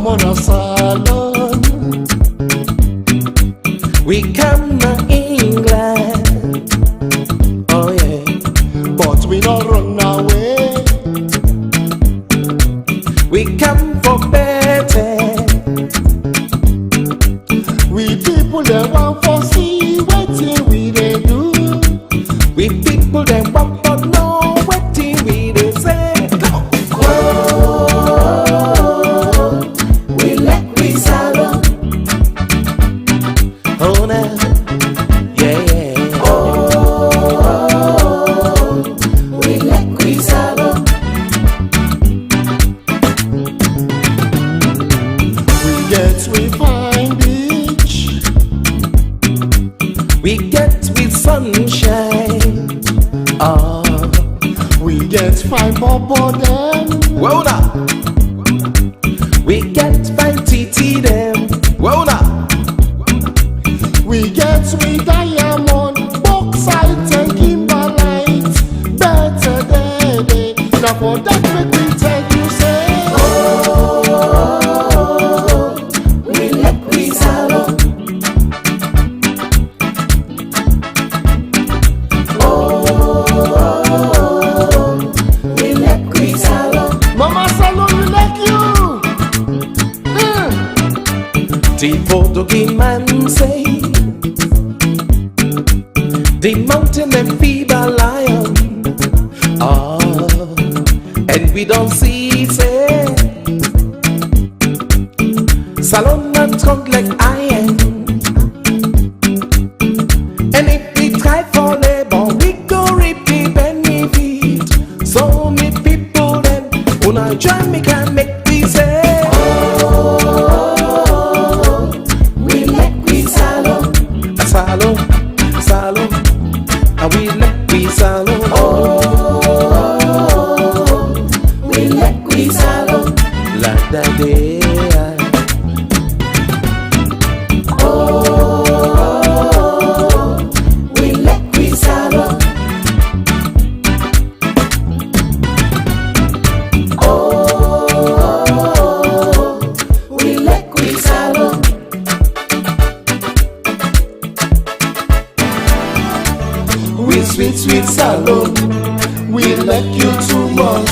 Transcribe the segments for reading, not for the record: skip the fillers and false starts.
on a salon. We come to England, oh yeah, but we not run away. We come for better. We people that want for see what we they do. We people that want for know what we they say. Oh, we like we salon. Oh now, yeah yeah. Oh, we like we salon. We fine beach. We get with sunshine. Oh, we get fine bubble them. whoa now. We get fine TT them. Whoa now. We get with diamond, bauxite and kimberlite. Better day. Now for that make we tell you say. The Portuguese man say the mountain and fever lion. Oh, and we don't see say salon and trunk like iron. And if we try for labor, we go reap the benefit. So many people then wanna join me can make we say. Salon, salon, and we like we salon. Oh, we like we salon. Like that day. Oh, we like we salon. Oh, we like we salon. We sweet salon. We like you too much.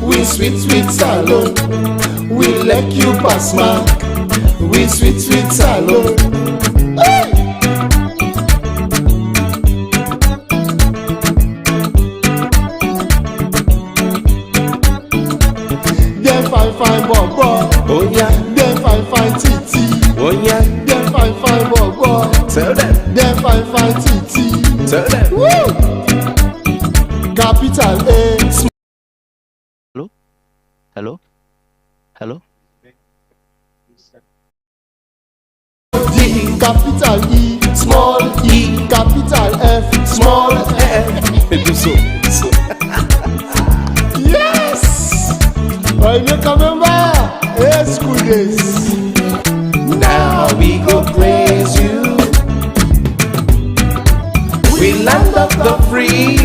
We sweet salon. We like you pass mark. We sweet salon. Hey! Them fine bobo. Oh yeah, Them fine titi. oh yeah. Them fine bobo. Tell them, Them fine titi. tell them. Woo! Capital A. Hello? Hello? D, capital E, small e, capital F, small f. Do so. Yes! I make a member. Hey, school days. Now we go praise you. We land of the free.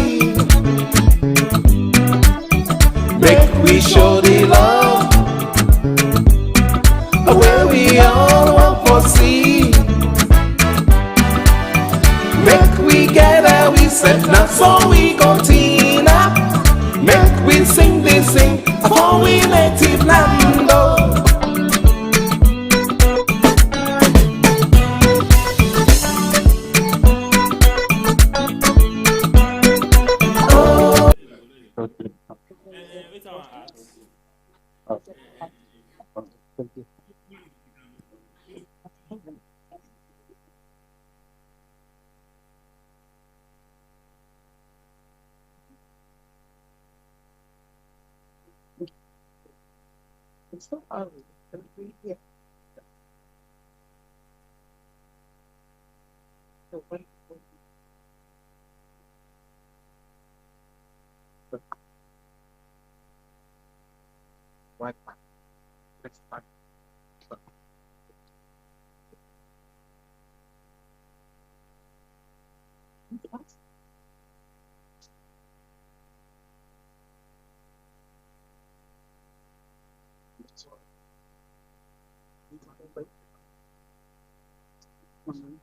Make we show the love where we all want for see. Make we gather, we said now so we go team up. Make we sing this sing for we native land. Oh. It's so early. Yeah. So what? What? It's fine. moment.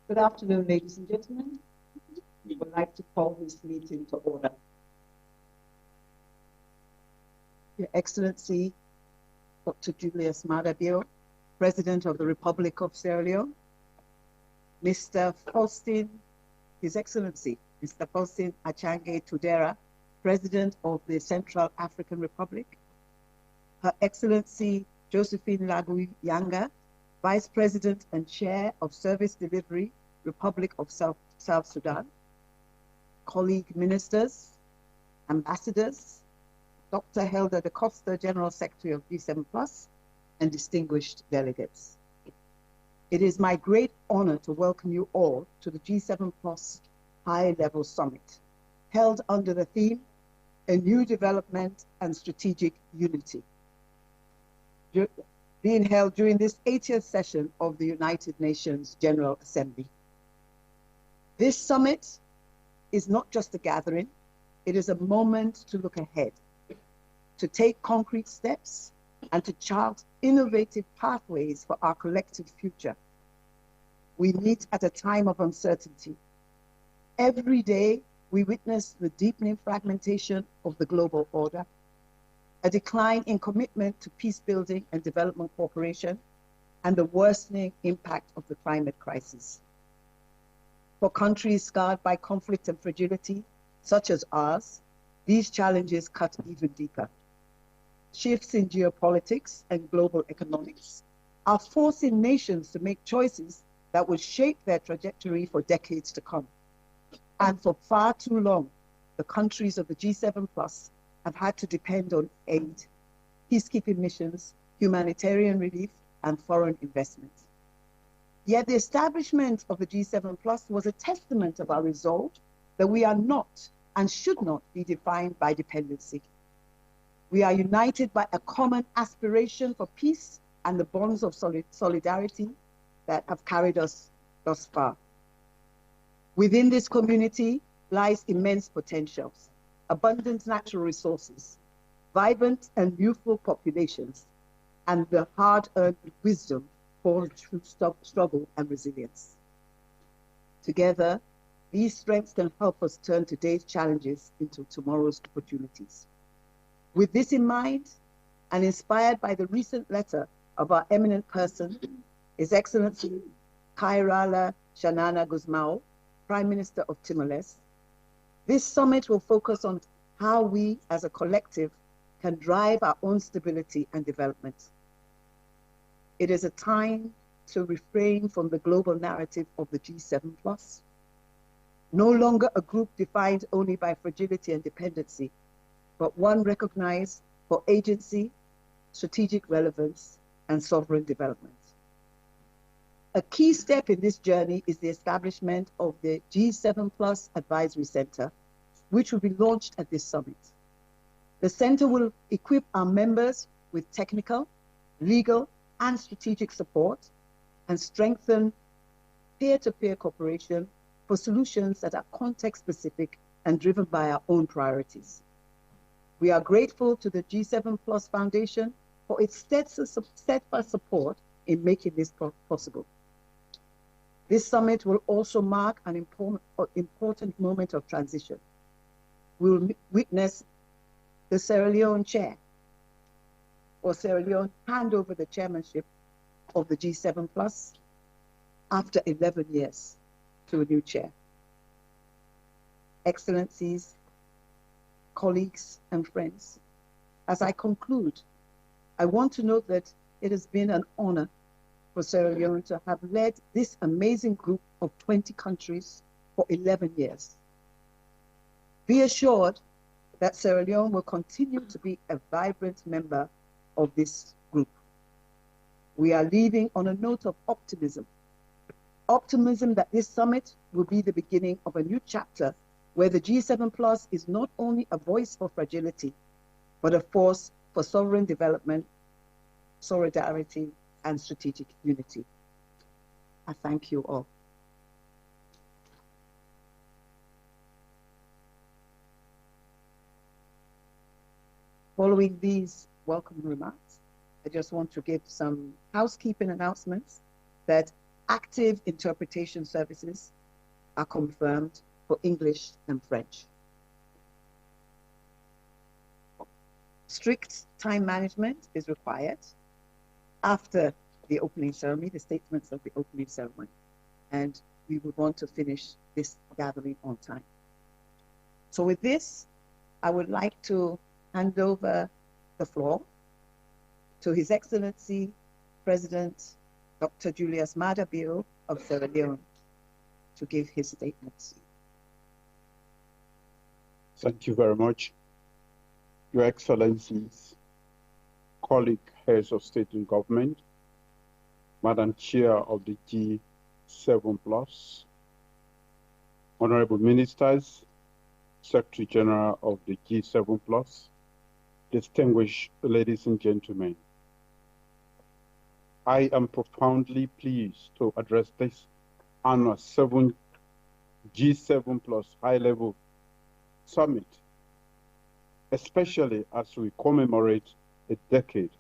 Good afternoon, ladies and gentlemen. We would like to call this meeting to order. Your Excellency, Dr. Julius Maada, President of the Republic of Sierra Leone, Mr. Faustin, His Excellency, Mr. Faustin Achange Tudera, President of the Central African Republic, Her Excellency Josephine Lagui Yanga, Vice President and Chair of Service Delivery, Republic of South Sudan, colleague ministers, ambassadors, Dr. Helder da Costa, General Secretary of G7+, and distinguished delegates. It is my great honor to welcome you all to the G7+ High-Level Summit, held under the theme, A New Development and Strategic Unity, being held during this 80th session of the United Nations General Assembly. This summit is not just a gathering, it is a moment to look ahead, to take concrete steps, and to chart innovative pathways for our collective future. We meet at a time of uncertainty. Every day, we witness the deepening fragmentation of the global order, a decline in commitment to peace building and development cooperation, and the worsening impact of the climate crisis. For countries scarred by conflict and fragility, such as ours, these challenges cut even deeper. Shifts in geopolitics and global economics are forcing nations to make choices that will shape their trajectory for decades to come. And for far too long, the countries of the G7+ have had to depend on aid, peacekeeping missions, humanitarian relief, and foreign investment. Yet the establishment of the G7+ was a testament of our resolve that we are not and should not be defined by dependency. We are united by a common aspiration for peace and the bonds of solidarity that have carried us thus far. Within this community lies immense potentials, abundant natural resources, vibrant and youthful populations, and the hard-earned wisdom born through struggle and resilience. Together, these strengths can help us turn today's challenges into tomorrow's opportunities. With this in mind, and inspired by the recent letter of our eminent person, His Excellency Kairala Shanana Gusmao, Prime Minister of Timor-Leste, this summit will focus on how we as a collective can drive our own stability and development. It is a time to refrain from the global narrative of the G7+. No longer a group defined only by fragility and dependency, but one recognized for agency, strategic relevance, and sovereign development. A key step in this journey is the establishment of the G7+ Advisory Center, which will be launched at this summit. The center will equip our members with technical, legal, and strategic support, and strengthen peer-to-peer cooperation for solutions that are context-specific and driven by our own priorities. We are grateful to the G7+ Foundation for its steadfast support in making this possible. This summit will also mark an important moment of transition. We will witness the Sierra Leone chair, or Sierra Leone hand over the chairmanship of the G7 Plus after 11 years to a new chair. Excellencies, colleagues, and friends, as I conclude, I want to note that it has been an honor for Sierra Leone to have led this amazing group of 20 countries for 11 years. Be assured that Sierra Leone will continue to be a vibrant member of this group. We are leaving on a note of optimism. Optimism that this summit will be the beginning of a new chapter where the G7 Plus is not only a voice for fragility, but a force for sovereign development, solidarity, and strategic unity. I thank you all. Following these welcome remarks, I just want to give some housekeeping announcements that active interpretation services are confirmed for English and French. Strict time management is required after the opening ceremony, the statements of the opening ceremony, and we would want to finish this gathering on time. So with this, I would like to hand over the floor to His Excellency President Dr. Julius Maada Bio of Sierra Leone to give his statements. Thank you very much. Your Excellencies, colleague heads of state and government, Madam Chair of the G7 Plus, Honorable Ministers, Secretary General of the G7 Plus, distinguished ladies and gentlemen, I am profoundly pleased to address this annual G7 Plus high-level summit, especially as we commemorate a decade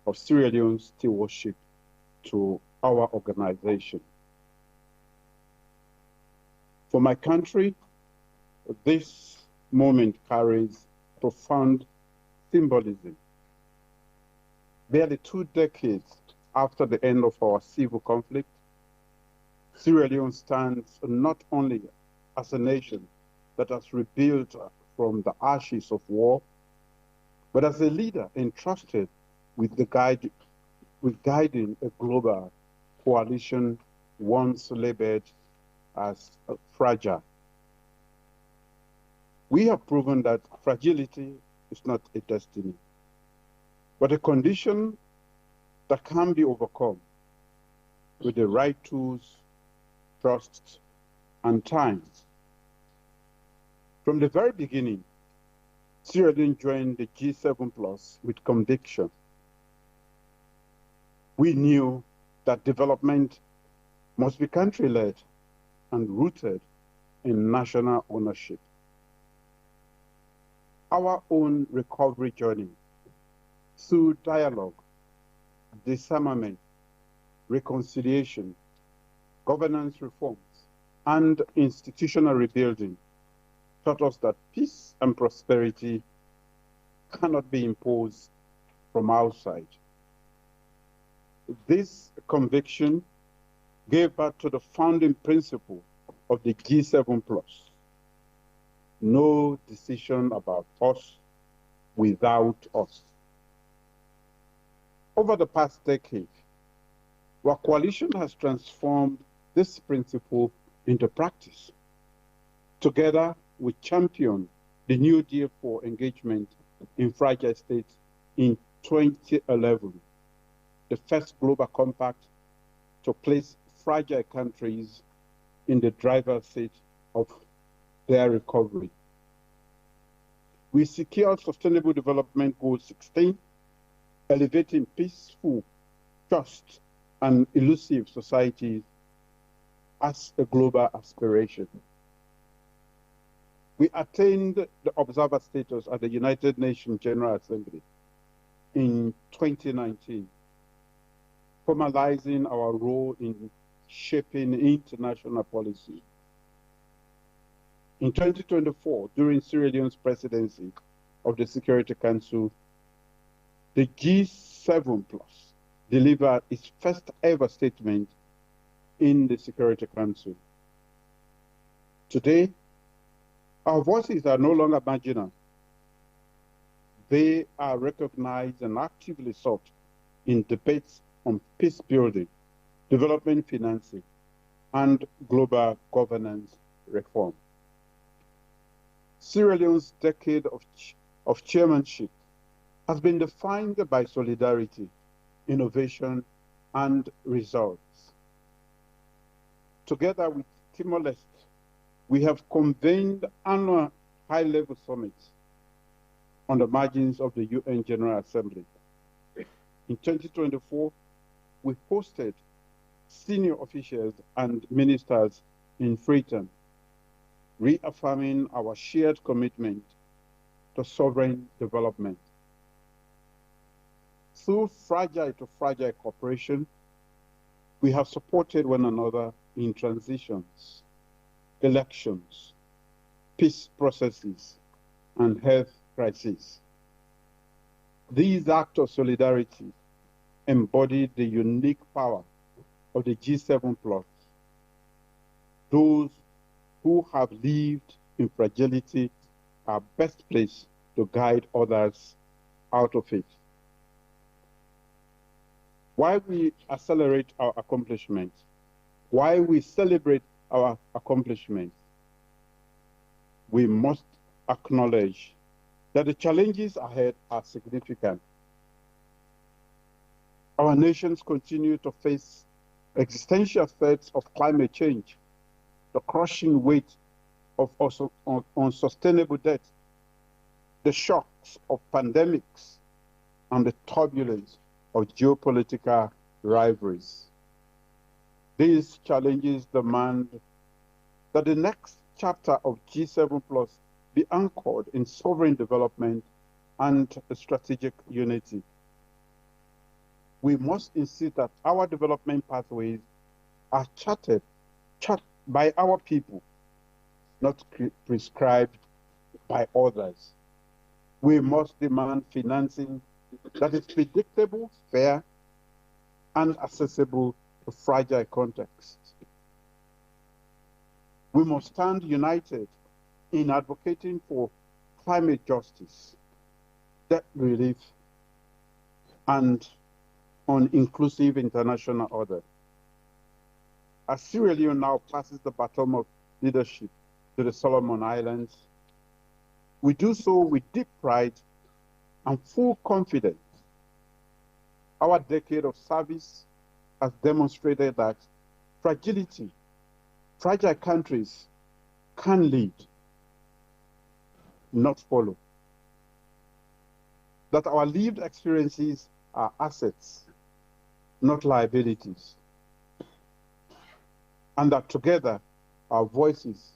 of Sierra Leone's stewardship to our organization. For my country, this moment carries profound symbolism. Barely 2 decades after the end of our civil conflict, Sierra Leone stands not only as a nation that has rebuilt from the ashes of war, but as a leader entrusted with guiding a global coalition once labeled as fragile. We have proven that fragility is not a destiny, but a condition that can be overcome with the right tools, trust, and time. From the very beginning, Sierra Leone joined the G7 Plus with conviction. We knew that development must be country-led and rooted in national ownership. Our own recovery journey through dialogue, disarmament, reconciliation, governance reforms, and institutional rebuilding taught us that peace and prosperity cannot be imposed from outside. This conviction gave birth to the founding principle of the G7 Plus. No decision about us without us. Over the past decade, our coalition has transformed this principle into practice. Together, we championed the New Deal for engagement in fragile states in 2011, the first global compact to place fragile countries in the driver's seat of their recovery. We secured Sustainable Development Goal 16, elevating peaceful, just, and inclusive societies as a global aspiration. We attained the observer status at the United Nations General Assembly, in 2019, formalizing our role in shaping international policy. In 2024, during Sierra Leone's presidency of the Security Council, the G7 Plus delivered its first ever statement in the Security Council. Today, our voices are no longer marginal. They are recognized and actively sought in debates on peace building, development financing, and global governance reform. Sierra Leone's decade of chairmanship has been defined by solidarity, innovation, and results. Together with Timor-Leste, we have convened annual high-level summits on the margins of the UN General Assembly. In 2024, we hosted senior officials and ministers in Freetown, reaffirming our shared commitment to sovereign development. Through fragile to fragile cooperation, we have supported one another in transitions, elections, peace processes, and health crises. These acts of solidarity embody the unique power of the G7 Plus. Those who have lived in fragility are best placed to guide others out of it. While we accelerate our accomplishments, while we celebrate our accomplishments, we must acknowledge that the challenges ahead are significant. Our nations continue to face existential threats of climate change, the crushing weight of unsustainable debt, the shocks of pandemics, and the turbulence of geopolitical rivalries. These challenges demand that the next chapter of G7 Plus be anchored in sovereign development and strategic unity. We must insist that our development pathways are charted by our people, not prescribed by others. We must demand financing that is predictable, fair, and accessible to fragile contexts. We must stand united in advocating for climate justice, debt relief, and an inclusive international order. As Sierra Leone now passes the baton of leadership to the Solomon Islands, we do so with deep pride and full confidence. Our decade of service has demonstrated that fragile countries can lead, not follow. That our lived experiences are assets, not liabilities. And that together our voices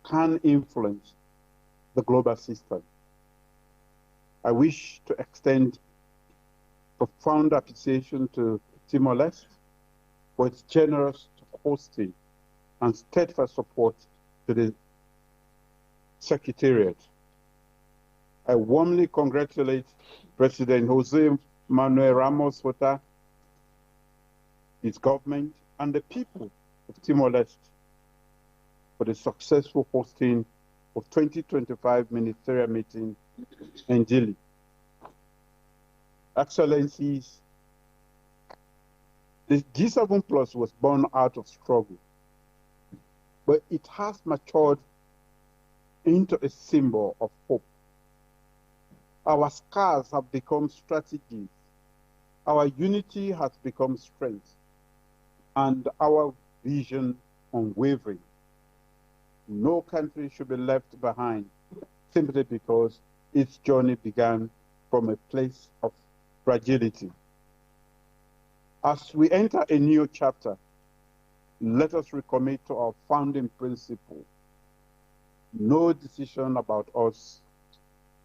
can influence the global system. I wish to extend profound appreciation to Timor-Leste for its generous hosting and steadfast support to the Secretariat. I warmly congratulate President Jose Manuel Ramos Horta, his government, and the people of Timor-Leste for the successful hosting of 2025 ministerial meeting in Dili. Excellencies, the G7 Plus was born out of struggle, but it has matured into a symbol of hope. Our scars have become strategies, our unity has become strength, and our vision unwavering. No country should be left behind simply because its journey began from a place of fragility. As we enter a new chapter, let us recommit to our founding principle: no decision about us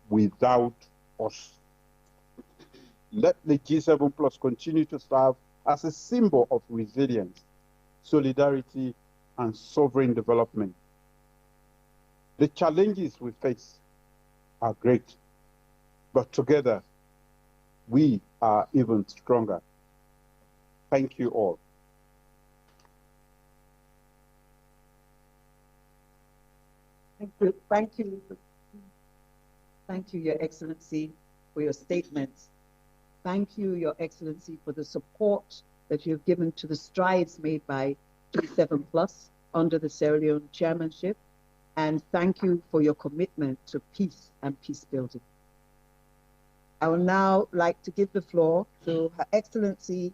without us. Let the G7 Plus continue to serve as a symbol of resilience, solidarity, and sovereign development. The challenges we face are great, but together we are even stronger. Thank you all. Thank you. Thank you. Thank you, Your Excellency, for your statements. Thank you, Your Excellency, for the support that you have given to the strides made by G7 Plus under the Sierra Leone chairmanship. And thank you for your commitment to peace and peace building. I would now like to give the floor to Her Excellency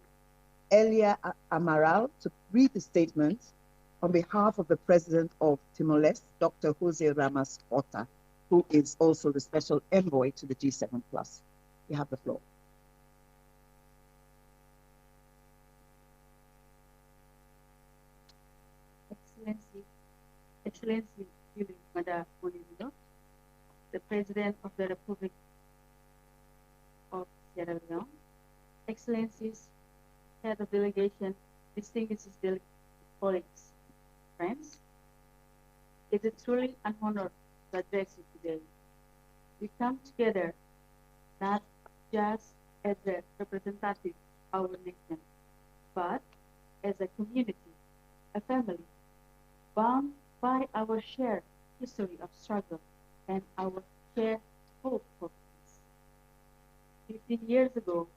Elia Amaral to read the statement on behalf of the President of Timor-Leste, Dr. Jose Ramos Horta, who is also the Special Envoy to the G7 Plus. You have the floor. Excellency Madam Monizo, the President of the Republic of Sierra Leone, Excellencies, Head of Delegation, distinguished colleagues, friends, it is truly an honor to address you today. We come together not just as a representative of our nation, but as a community, a family, bound by our shared history of struggle and our shared hope for peace. 15 years ago,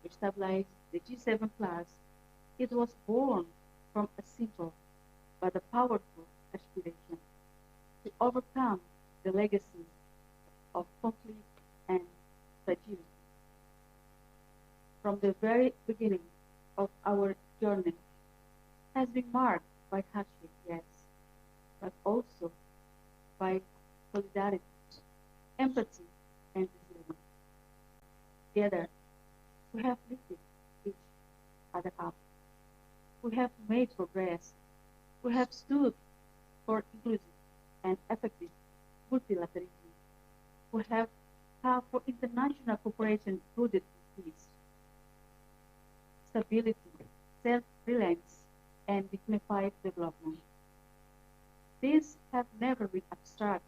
we established the G7 Plus. It was born from a simple but a powerful aspiration to overcome the legacy of conflict and fragility. From the very beginning of our journey has been marked by hardship, yes, but also by solidarity, empathy, and resilience. Together, we have lifted each other up. We have made progress. We have stood for inclusive and effective multilateralism. We have fought for international cooperation rooted in peace, stability, self-reliance, and dignified development. These have never been abstract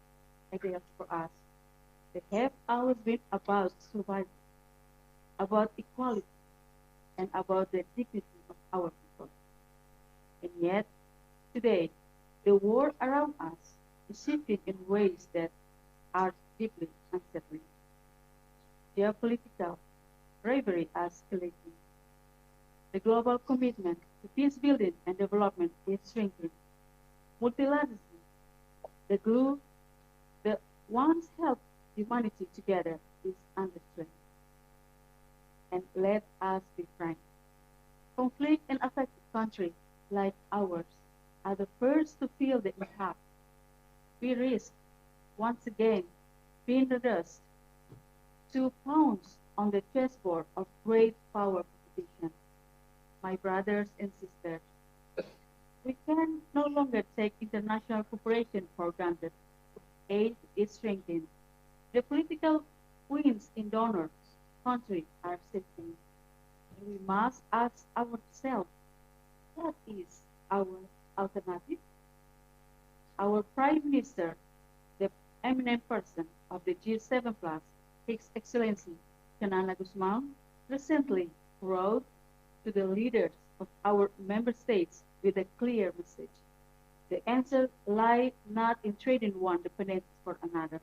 ideals for us. They have always been about survival, about equality, and about the dignity of our people. And yet, today, the world around us is shifting in ways that are deeply unsettling. Geopolitical rivalry is escalating. The global commitment to peace building and development is shrinking. Multilateralism, the glue that once held humanity together, is under strain. And let us be frank. Conflict in affected countries like ours are the first to feel the impact. We risk, once again, being reduced to pawns on the chessboard of great power competition. My brothers and sisters, we can no longer take international cooperation for granted. Aid is shrinking. The political winds in donor countries are shifting. We must ask ourselves, what is our alternative? Our Prime Minister, the eminent person of the G7 Plus, His Excellency Kenema Guzman, recently wrote to the leaders of our member states with a clear message. The answer lies not in trading one dependence for another,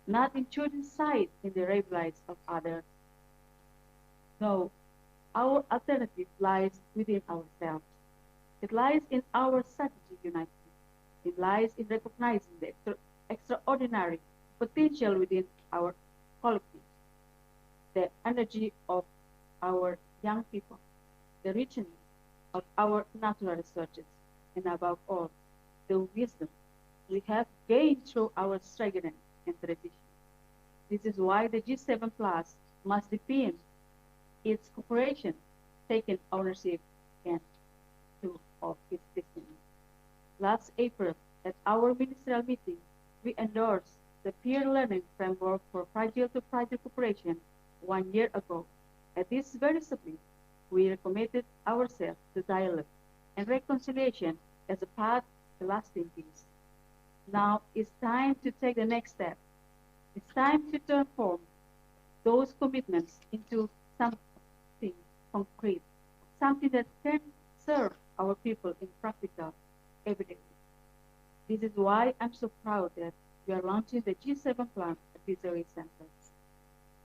not in choosing sides in the rivalities of others. No, our alternative lies within ourselves. It lies in our strategy united. It lies in recognizing the extraordinary potential within our collective, the energy of our young people, the richness of our natural resources, and above all, the wisdom we have gained through our struggle and tradition. This is why the G7 Plus must deepen its cooperation, taking ownership and of its destiny. Last April, at our ministerial meeting, we endorsed the peer learning framework for fragile to fragile cooperation 1 year ago. At this very summit, we recommitted ourselves to dialogue and reconciliation as a path to lasting peace. Now it's time to take the next step. It's time to transform those commitments into something concrete, something that can serve our people in practical, everyday ways. This is why I'm so proud that we are launching the G7 plan at Visually Center.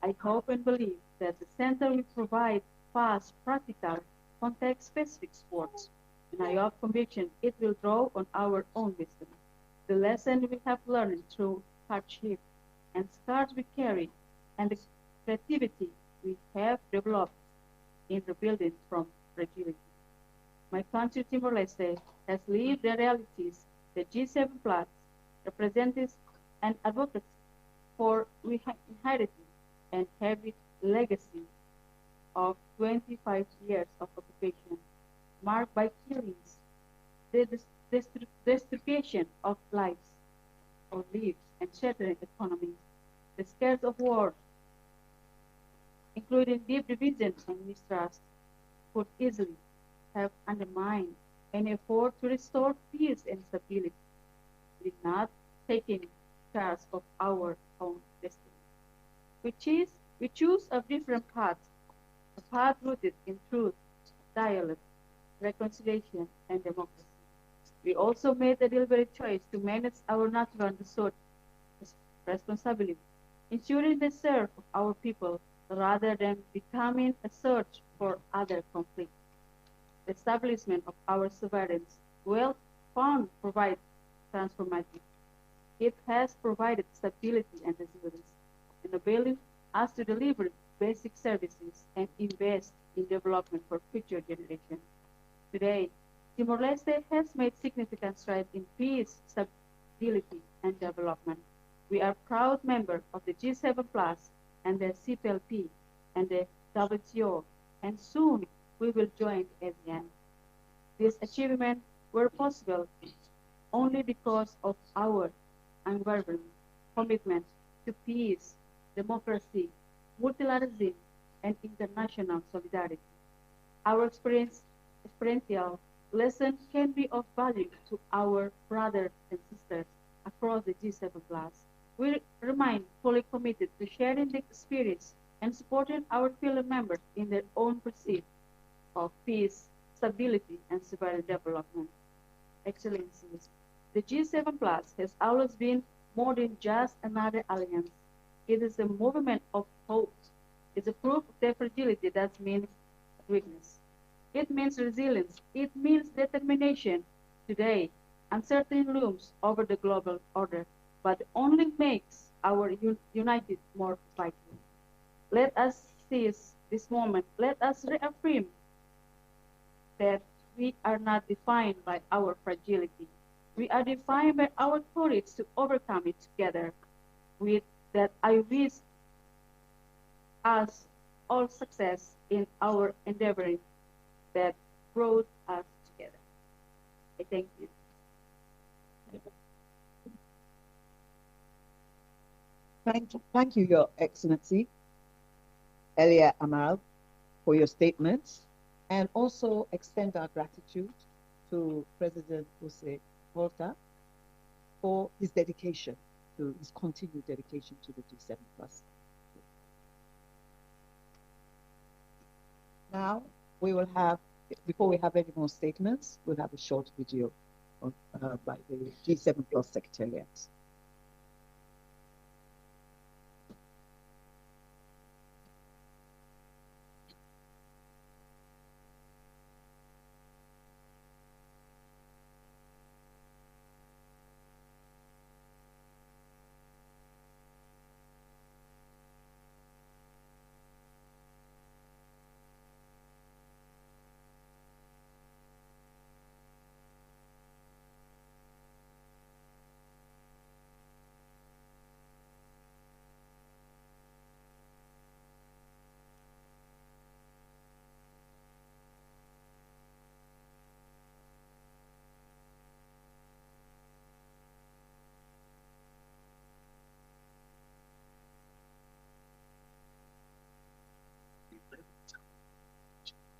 I hope and believe that the center will provide fast, practical, context-specific supports, and I have conviction it will draw on our own wisdom, the lesson we have learned through hardship and scars we carry, and the creativity we have developed in rebuilding from fragility. My country, Timor-Leste, has lived the realities the G7 Plus represents and advocates for we inherited and heavy legacy of 25 years of occupation, marked by killings, the destruction of lives or lives, and shattering economies, the scares of war, including deep division and mistrust, could easily have undermined any effort to restore peace and stability, did not taking charge of our own destiny. We choose a different path, a path rooted in truth, dialogue, reconciliation, and democracy. We also made the deliberate choice to manage our natural resource responsibly, ensuring the serve of our people rather than becoming a search for other conflict. The establishment of our sovereign wealth fund provides transformative. It has provided stability and resilience, enabling us to deliver basic services and invest in development for future generations. Today, Timor-Leste has made significant strides in peace, stability, and development. We are proud member of the G7 Plus and the CPLP and the WTO, and soon we will join ASEAN. These achievements were possible only because of our unwavering commitment to peace, democracy, multilateralism, and international solidarity. Our experiential lessons can be of value to our brothers and sisters across the G7 Plus. We remain fully committed to sharing the experience and supporting our fellow members in their own pursuit of peace, stability, and sovereign development. Excellencies, the G7 Plus has always been more than just another alliance. It is a movement of hope. It's a proof of their fragility that means weakness. It means resilience. It means determination. Today, uncertainty looms over the global order, but only makes our united more vital. Let us seize this moment. Let us reaffirm that we are not defined by our fragility. We are defined by our courage to overcome it together. With that, I wish us all success in our endeavoring that brought us together. I thank you. Thank you, Your Excellency, Elia Amal, for your statements, and also extend our gratitude to President Jose Volta for his dedication, to his continued dedication to the G7 Plus. Now, we will have, before we have any more statements, we'll have a short video by the G7 Plus Secretariat.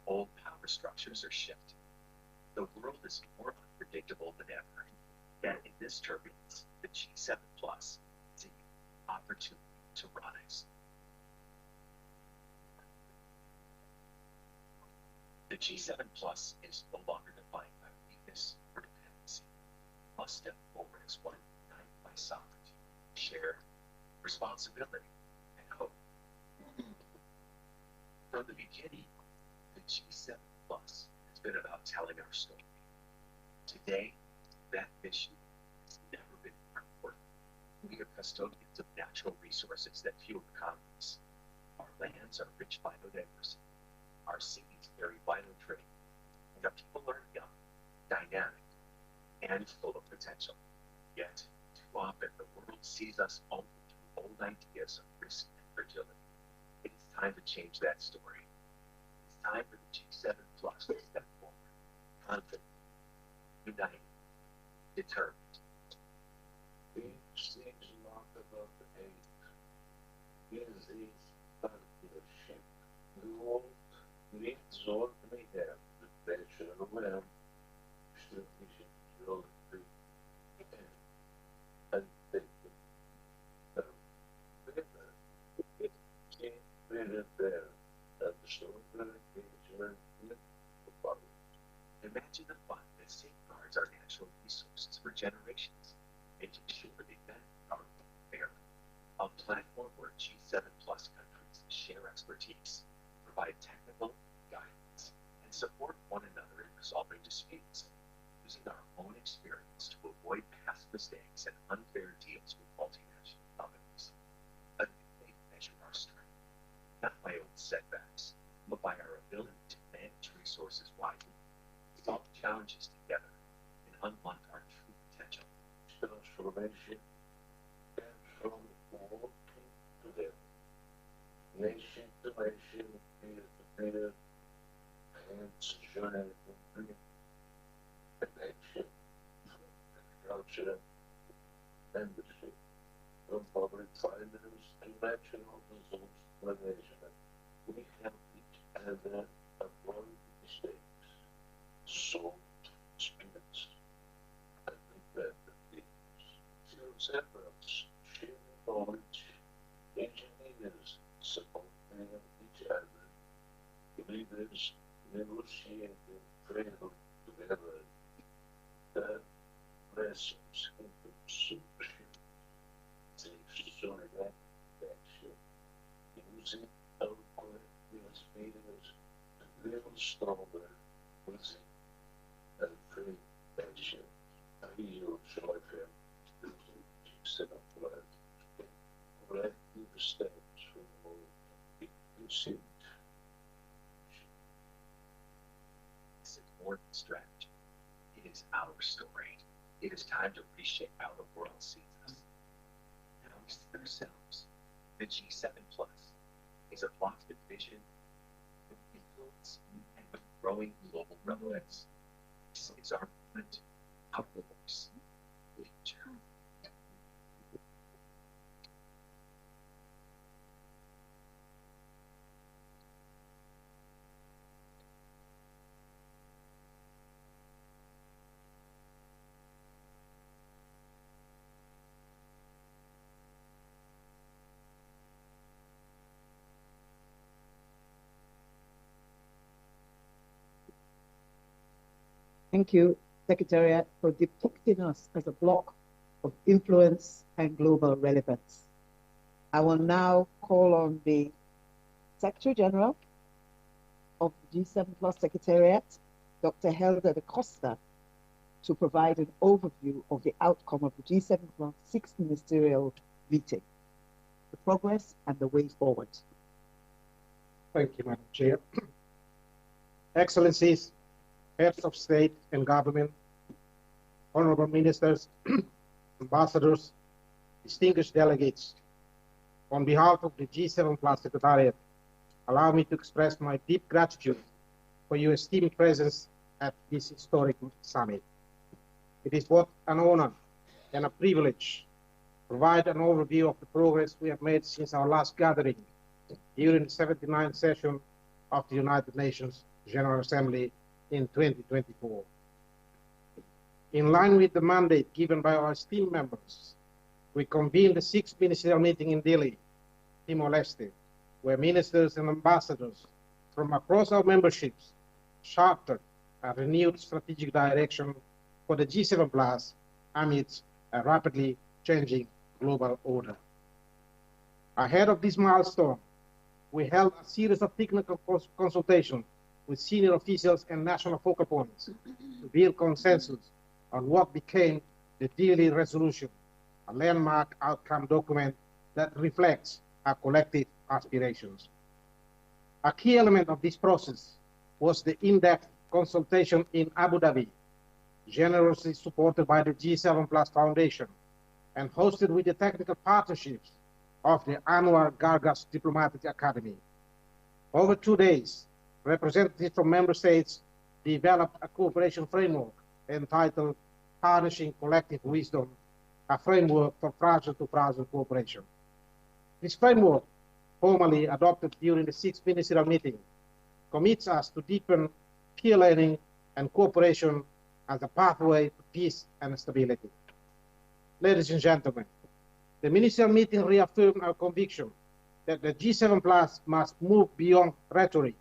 Old power structures are shifting. The world is more unpredictable than ever. Yet in this turbulence, the G7 Plus is an opportunity to rise. The G7 Plus is no longer defined by weakness or dependency. We must step forward as one, united by sovereignty, shared responsibility, and hope. From the beginning, the G7 Plus has been about telling our story. Today, that mission has never been more important. We are custodians of natural resources that fuel economies. Our lands are rich biodiversity. Our cities carry vital trade. And our people are young, dynamic, and full of potential. Yet, too often, the world sees us only through old ideas of risk and fragility. It is time to change that story. It's time for the G7 Plus to step forward, confident, united, determined. These things not about the age. These partnership. The world needs all we have. The pressure around strategic geography and take it. It came very there at the stronger engagement with the public. Imagine a fund that safeguards our natural resources for generations, making sure they benefit our people fairly. A platform where G7 Plus countries share expertise, provide technical guidance, and support one another in resolving disputes, using our own experience to avoid past mistakes and unfair deals with multinational companies. A new way to measure our strength, not by old setbacks, but by our ability to manage resources wisely, solve challenges together, and unlock our true potential. Transformation and from working together. Nation to nation, peer to peer, hands joining in connection from agriculture, industry, from public finance to national resource management. We help each other avoid mistakes, solve disputes, and prepare the things. Through efforts, sharing knowledge, engineers supporting each other, leaders negotiating freely together, the lessons into solution. Takes solid action, using our collective experience to build stronger, resilient, and free nation. I yield joy for the G7 Plus collective steps for more inclusive. This is more than strategy. It is our story. It is time to reshape how the world sees us. How we see ourselves. The G7 Plus is a philosophic vision with influence and with growing global relevance. This is our moment, our voice, future. Thank you, Secretariat, for depicting us as a bloc of influence and global relevance. I will now call on the Secretary General of the G7 Plus Secretariat, Dr. Helder da Costa, to provide an overview of the outcome of the G7 Plus 6th Ministerial Meeting, the progress and the way forward. Thank you, Madam Chair. Excellencies, heads of state and government, honorable ministers, ambassadors, distinguished delegates, on behalf of the G7 Plus Secretariat, allow me to express my deep gratitude for your esteemed presence at this historic summit. It is both an honor and a privilege to provide an overview of the progress we have made since our last gathering during the 79th session of the United Nations General Assembly in 2024. In line with the mandate given by our esteemed members, we convened the 6th ministerial meeting in Delhi, Timor-Leste, where ministers and ambassadors from across our memberships chartered a renewed strategic direction for the G7 Plus amidst a rapidly changing global order. Ahead of this milestone, we held a series of technical consultations with senior officials and national focal points to build consensus on what became the Delhi Resolution, a landmark outcome document that reflects our collective aspirations. A key element of this process was the in-depth consultation in Abu Dhabi, generously supported by the G7 Plus Foundation and hosted with the technical partnerships of the annual Gargas Diplomatic Academy. Over 2 days, representatives from member states developed a cooperation framework entitled Harnessing Collective Wisdom, a framework for fragile-to-fragile cooperation. This framework, formally adopted during the 6th ministerial meeting, commits us to deepen peer learning and cooperation as a pathway to peace and stability. Ladies and gentlemen, the ministerial meeting reaffirmed our conviction that the G7 Plus must move beyond rhetoric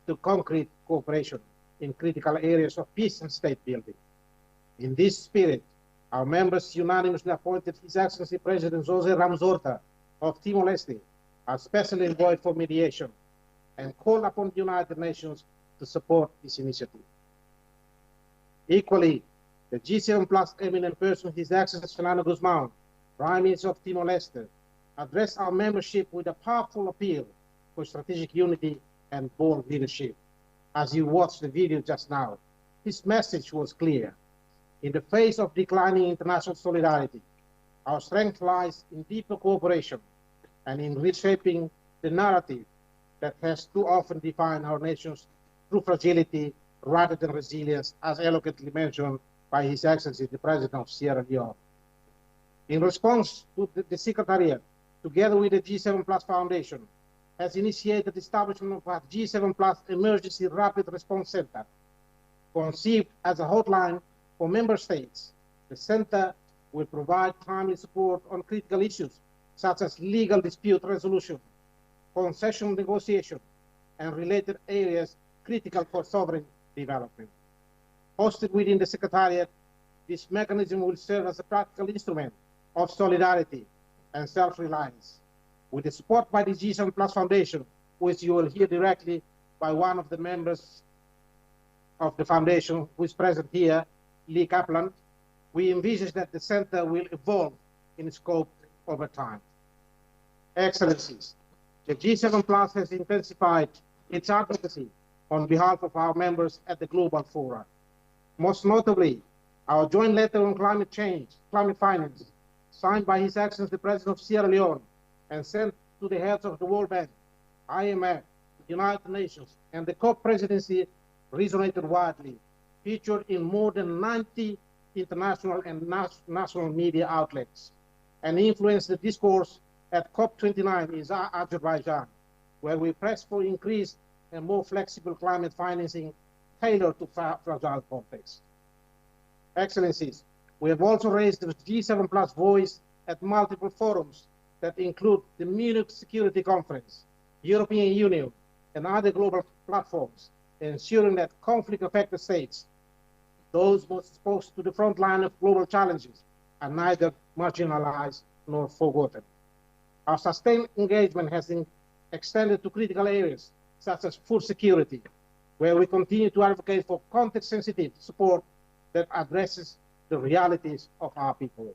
to concrete cooperation in critical areas of peace and state building. In this spirit, our members unanimously appointed His Excellency President Jose Ramos Horta of Timor-Leste as special envoy for mediation and called upon the United Nations to support this initiative. Equally, the G7 Plus eminent person, His Excellency Fernando Guzmán, Prime Minister of Timor-Leste, addressed our membership with a powerful appeal for strategic unity and bold leadership. As you watched the video just now, his message was clear. In the face of declining international solidarity, our strength lies in deeper cooperation and in reshaping the narrative that has too often defined our nations through fragility rather than resilience, as eloquently mentioned by His Excellency the President of Sierra Leone. In response to the Secretariat, together with the G7 Plus Foundation, has initiated the establishment of a G7 Plus Emergency Rapid Response Center. Conceived as a hotline for member states, the center will provide timely support on critical issues such as legal dispute resolution, concession negotiation, and related areas critical for sovereign development. Hosted within the Secretariat, this mechanism will serve as a practical instrument of solidarity and self-reliance. With the support by the G7 Plus Foundation, which you will hear directly by one of the members of the foundation who is present here, Lee Kaplan, we envisage that the center will evolve in scope over time. Excellencies, the G7 Plus has intensified its advocacy on behalf of our members at the global fora. Most notably, our joint letter on climate change, climate finance, signed by His Excellency the President of Sierra Leone and sent to the heads of the World Bank, IMF, United Nations, and the COP presidency resonated widely, featured in more than 90 international and national media outlets, and influenced the discourse at COP29 in Azerbaijan, where we pressed for increased and more flexible climate financing tailored to fragile contexts. Excellencies, we have also raised the G7 Plus voice at multiple forums that include the Munich Security Conference, European Union, and other global platforms, ensuring that conflict-affected states, those most exposed to the front line of global challenges, are neither marginalized nor forgotten. Our sustained engagement has been extended to critical areas such as food security, where we continue to advocate for context-sensitive support that addresses the realities of our people.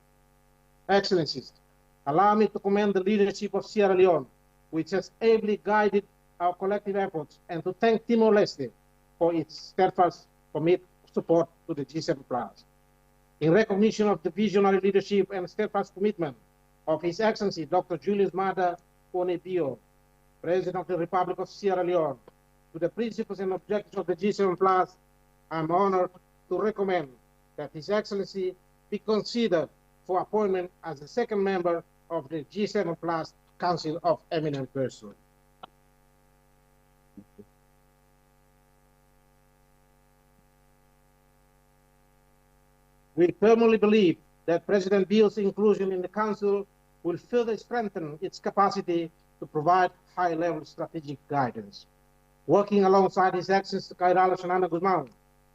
Excellencies, allow me to commend the leadership of Sierra Leone, which has ably guided our collective efforts, and to thank Timor-Leste for its steadfast support to the G7 Plus. In recognition of the visionary leadership and steadfast commitment of His Excellency Dr. Julius Maada Bio, President of the Republic of Sierra Leone, to the principles and objectives of the G7 Plus, I'm honored to recommend that His Excellency be considered for appointment as the second member of the G7 Plus Council of Eminent Persons. We firmly believe that President Bio's inclusion in the Council will further strengthen its capacity to provide high-level strategic guidance. Working alongside His Excellency Kairala Shanana Guzman,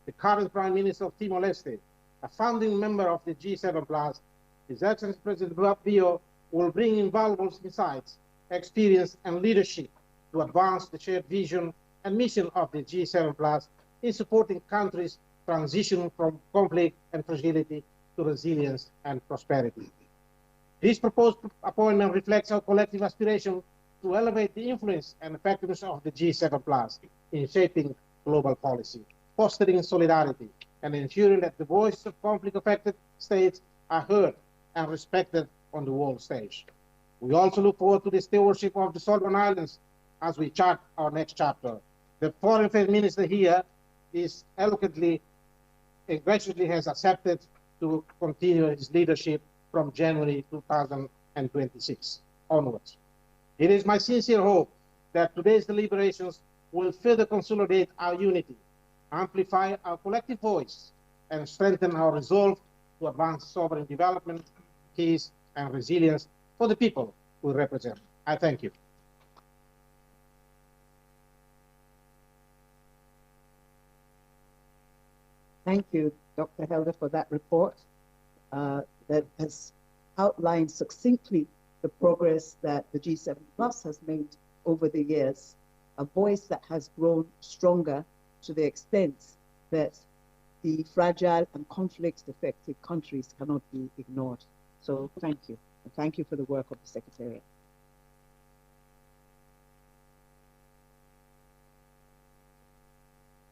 the current Prime Minister of Timor-Leste, a founding member of the G7+, His Excellency President Bio will bring invaluable insights, experience, and leadership to advance the shared vision and mission of the G7+ in supporting countries' transition from conflict and fragility to resilience and prosperity. This proposed appointment reflects our collective aspiration to elevate the influence and effectiveness of the G7+ in shaping global policy, fostering solidarity, and ensuring that the voices of conflict-affected states are heard and respected on the world stage. We also look forward to the stewardship of the Solomon Islands as we chart our next chapter. The Foreign Affairs Minister here is eloquently and graciously has accepted to continue his leadership from January 2026 onwards. It is my sincere hope that today's deliberations will further consolidate our unity, amplify our collective voice, and strengthen our resolve to advance sovereign development, peace, and resilience for the people we represent. I thank you. Thank you, Dr. Helder, for that report that has outlined succinctly the progress that the G7+ has made over the years, a voice that has grown stronger to the extent that the fragile and conflict-affected countries cannot be ignored. So thank you, and thank you for the work of the Secretariat.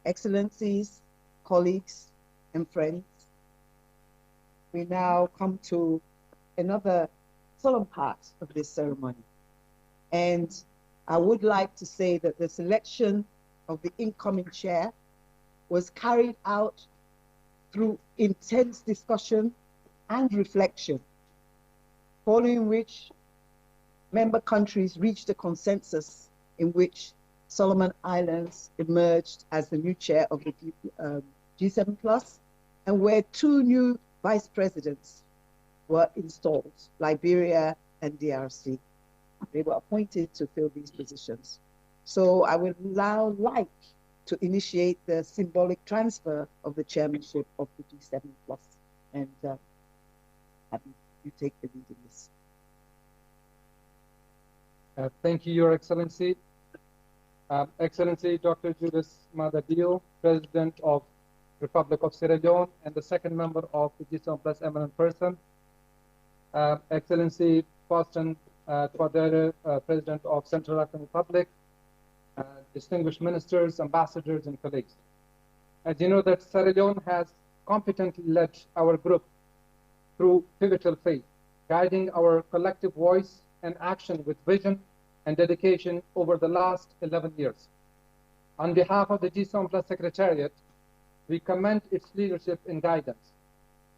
Excellencies, colleagues, and friends, we now come to another solemn part of this ceremony. And I would like to say that the selection of the incoming chair was carried out through intense discussion and reflection, following which member countries reached a consensus in which Solomon Islands emerged as the new chair of the G7+, and where two new vice presidents were installed, Liberia and DRC. They were appointed to fill these positions. So I would now like to initiate the symbolic transfer of the chairmanship of the G7+, and have you take the lead in this. Thank you, Your Excellency. Excellency Dr. Judith Madadio, President of Republic of Sierra Leone and the second member of the G7+ eminent person. Excellency Faustin Twadere, President of Central African Republic, distinguished ministers, ambassadors, and colleagues. As you know, that Sierra Leone has competently led our group through pivotal phase, guiding our collective voice and action with vision and dedication over the last 11 years. On behalf of the G7+ Secretariat, we commend its leadership and guidance.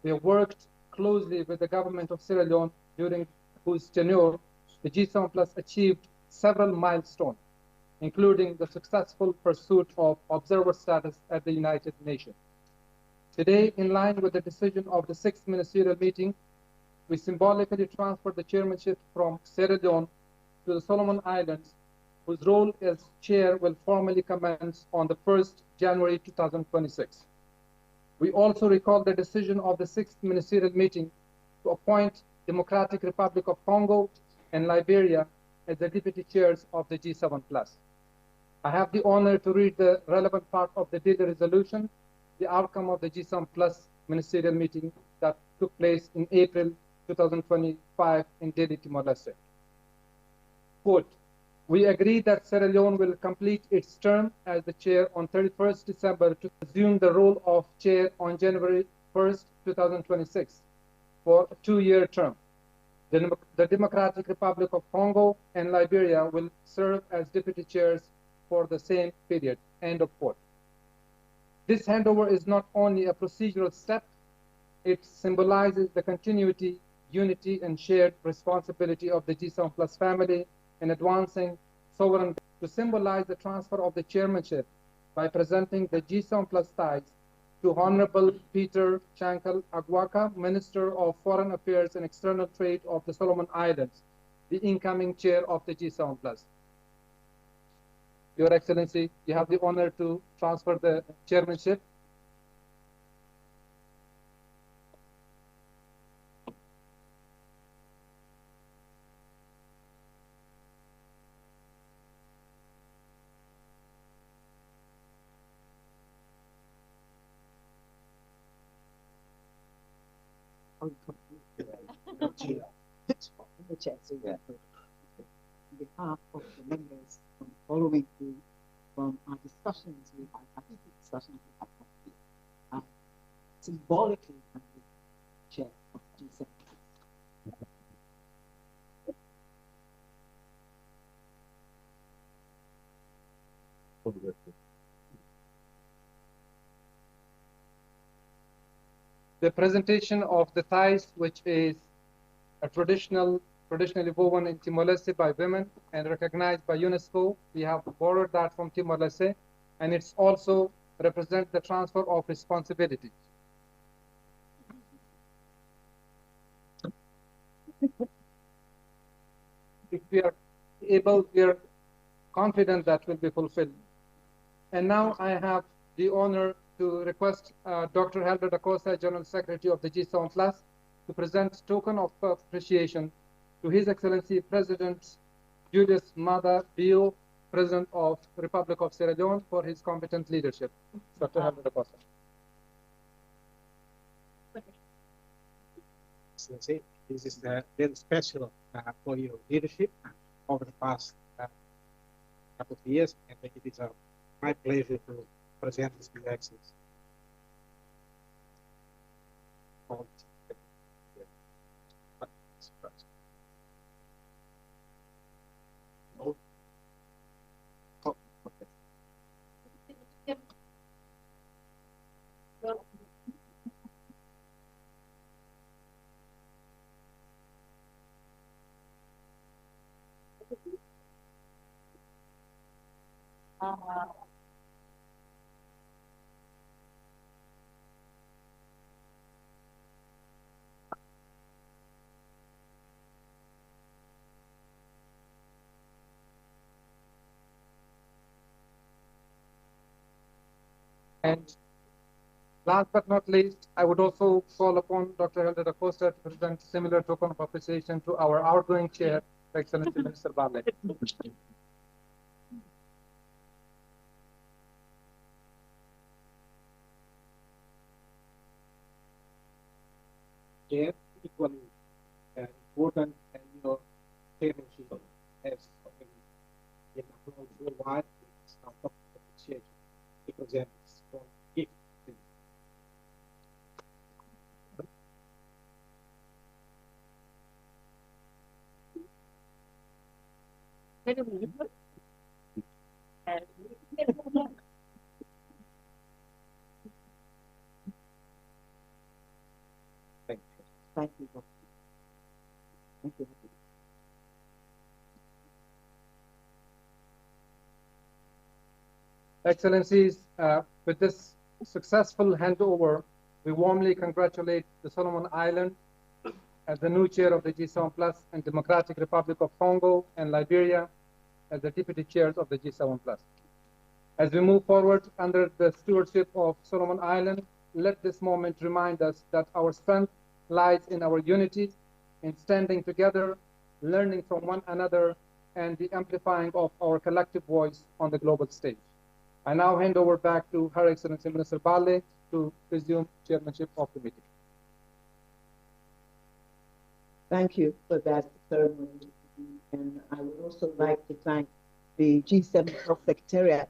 We have worked closely with the government of Sierra Leone, during whose tenure the G7+ achieved several milestones, including the successful pursuit of observer status at the United Nations. Today, in line with the decision of the 6th Ministerial Meeting, we symbolically transfer the chairmanship from Sierra Leone to the Solomon Islands, whose role as chair will formally commence on the 1st January 2026. We also recall the decision of the 6th Ministerial Meeting to appoint Democratic Republic of Congo and Liberia as the deputy chairs of the G7+. I have the honor to read the relevant part of the daily resolution, the outcome of the G7+ Ministerial Meeting that took place in April 2025 in Delhi, Timor-Leste. Quote, we agree that Sierra Leone will complete its term as the chair on 31st December to assume the role of chair on January 1st, 2026 for a two-year term. The Democratic Republic of Congo and Liberia will serve as deputy chairs for the same period, end of quote. This handover is not only a procedural step, it symbolizes the continuity, unity, and shared responsibility of the G7+ family in advancing sovereignty. To symbolize the transfer of the chairmanship by presenting the G7+ ties, to Honorable Peter Chankal Agwaka, Minister of Foreign Affairs and External Trade of the Solomon Islands, the incoming chair of the G7 Plus. Your Excellency, you have the honor to transfer the chairmanship. On the chair, so yeah. On behalf of the members following through from our discussions we had, I think the discussions we had, symbolically I'm the chair of G7. The presentation of the thighs, which is a traditionally woven in Timor-Leste by women and recognized by UNESCO. We have borrowed that from Timor-Leste, and it's also represent the transfer of responsibility. If we are able, we are confident that will be fulfilled. And now I have the honor to request Dr. Helder da Costa, General Secretary of the G7 Plus, to present token of appreciation to His Excellency President Julius Maada Bio, President of Republic of Sierra Leone, for his competent leadership. Dr. Helder da Costa. Excellency, this is very special for your leadership over the past couple of years, and it is my pleasure to present this to your Excellency. And last but not least, I would also call upon Dr. Helder da Costa to present similar token of appreciation to our outgoing chair, Excellency Minister Barley. Chair, equally important and your chairmanship has been acknowledged worldwide. It's now top of appreciation to present this strong gift. Thank you. Thank you. Thank you. Excellencies, with this successful handover, we warmly congratulate the Solomon Islands as the new chair of the G7 Plus and Democratic Republic of Congo and Liberia as the deputy chairs of the G7 Plus. As we move forward under the stewardship of Solomon Islands, let this moment remind us that our strength lies in our unity, in standing together, learning from one another, and the amplifying of our collective voice on the global stage. I now hand over back to Her Excellency Minister Barley to resume chairmanship of the meeting. Thank you for that ceremony. And I would also like to thank the G7 Health Secretariat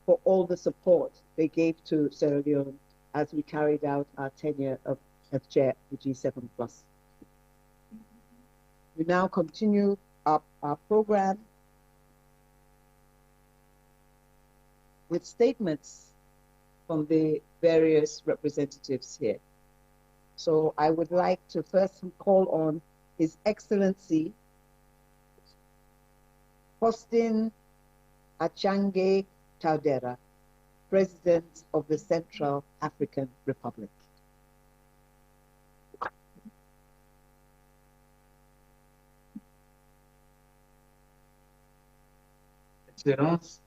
for all the support they gave to Sierra Leone as we carried out our tenure as chair of the G7 Plus. We now continue our program with statements from the various representatives here. So I would like to first call on His Excellency Faustin Achange Caldera, President of the Central African Republic. Excellences,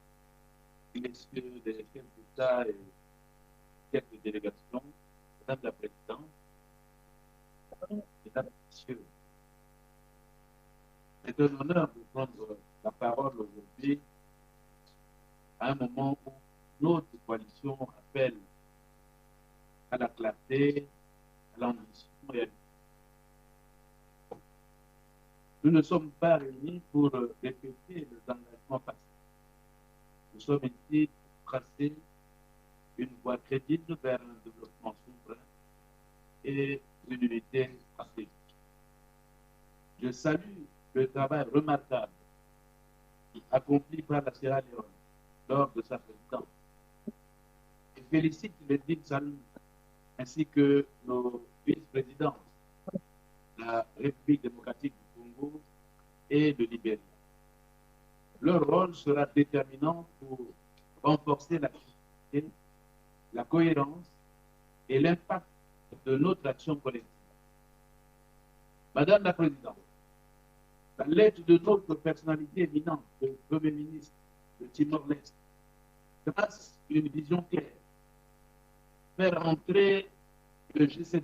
messieurs les chefs d'État et chefs de délégation, Madame la Présidente, Mesdames, Messieurs, c'est un honneur de prendre la parole aujourd'hui à un moment où notre coalition appelle à la clarté, à l'ambition et à l'unité. Nous ne sommes pas réunis pour répéter les engagements passés. Nous sommes ici pour tracer une voie crédible vers un développement souverain et une unité stratégique. Je salue le travail remarquable accompli par la Sierra Leone lors de sa présidence et félicite les dix saluts ainsi que nos vice-présidents, la République démocratique du Congo et le Libéria. Leur rôle sera déterminant pour renforcer la efficacité, la cohérence et l'impact de notre action collective. Madame la Présidente, à l'aide de notre personnalité éminente, le Premier ministre de Timor-Leste, grâce à une vision claire, faire entrer le G7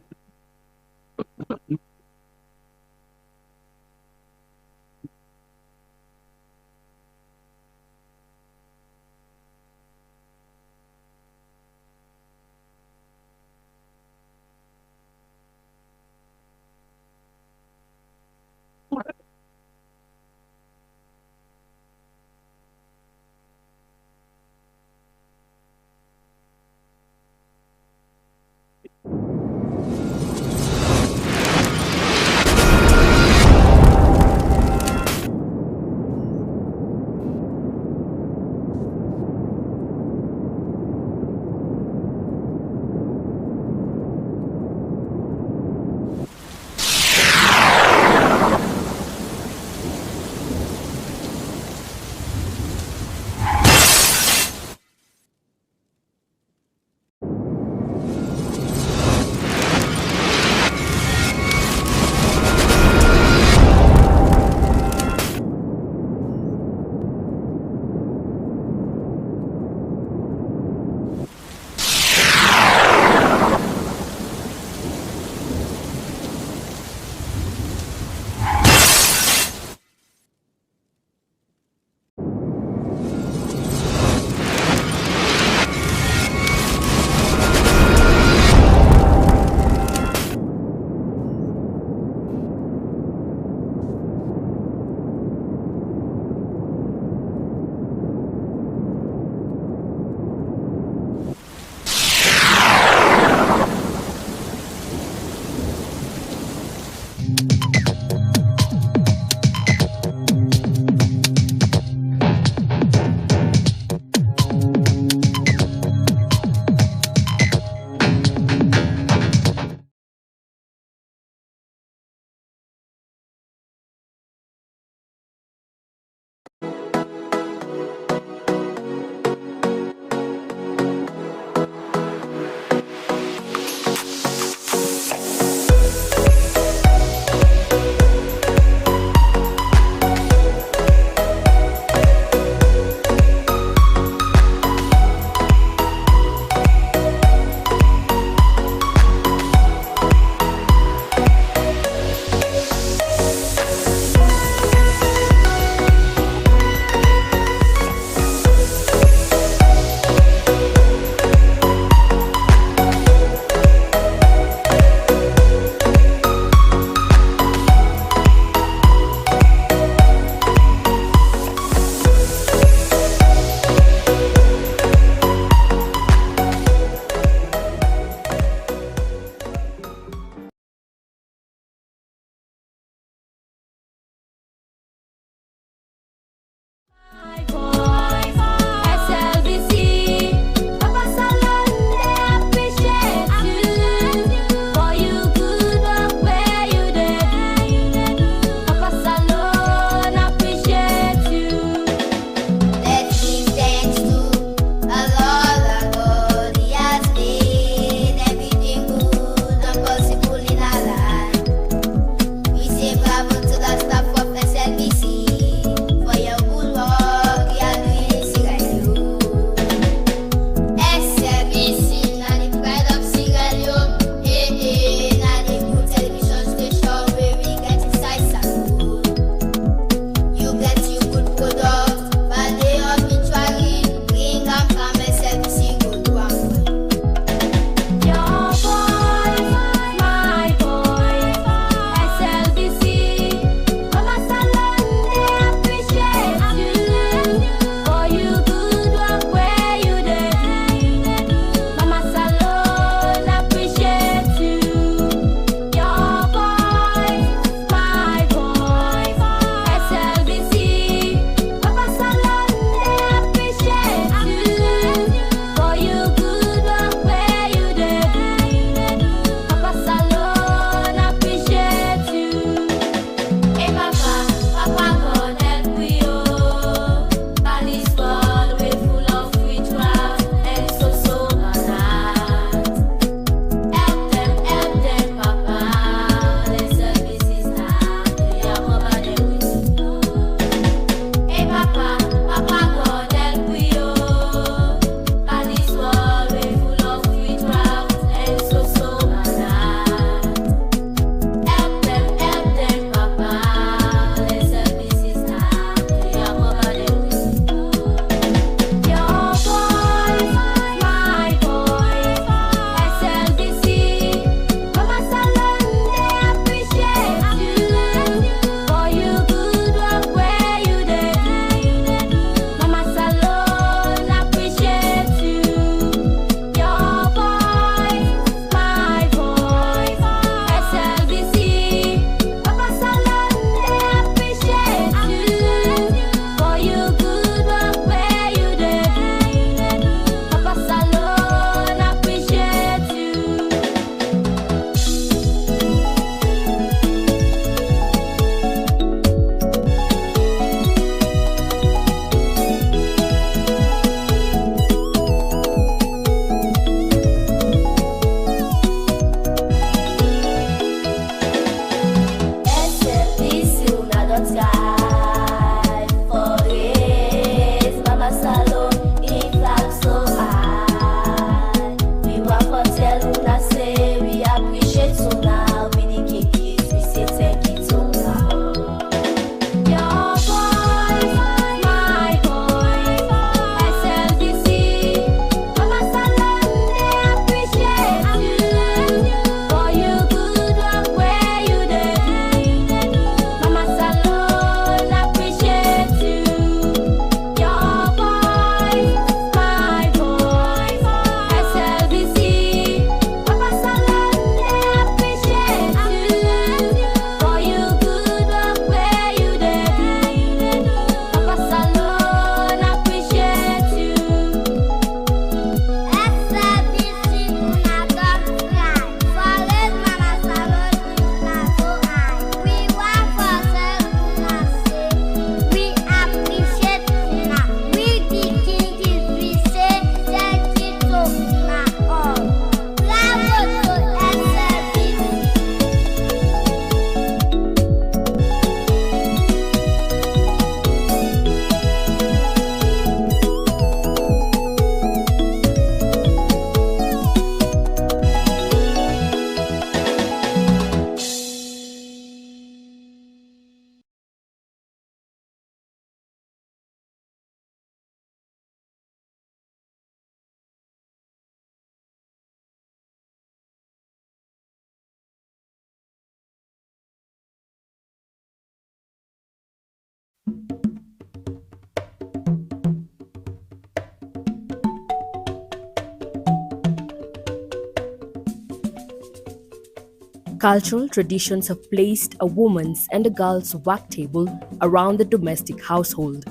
Cultural traditions have placed a woman's and a girl's work table around the domestic household.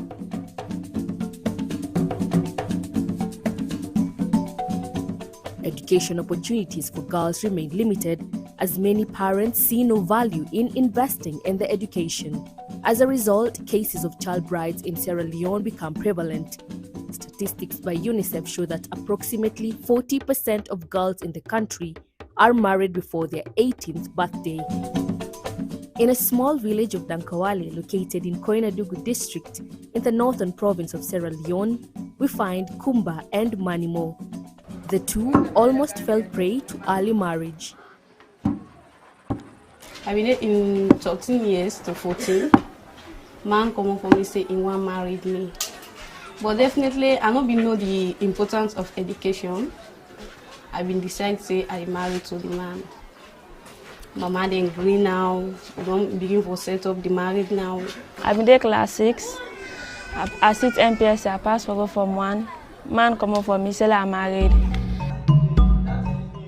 Education opportunities for girls remain limited as many parents see no value in investing in their education. As a result, cases of child brides in Sierra Leone become prevalent. Statistics by UNICEF show that approximately 40% of girls in the country are married before their 18th birthday. In a small village of Dankawale located in Koinadugu district in the northern province of Sierra Leone, we find Kumba and Manimo. The two almost fell prey to early marriage. I've been in 13 years to 14. Man come up for me say he want married me. But definitely I don't know the importance of education. I've been decided to say I married to the man. Mama then agree now. We don't begin for set up the marriage now. I've been there class 6. I sit MPS, I pass for Form 1. Man come up for me say I'm married.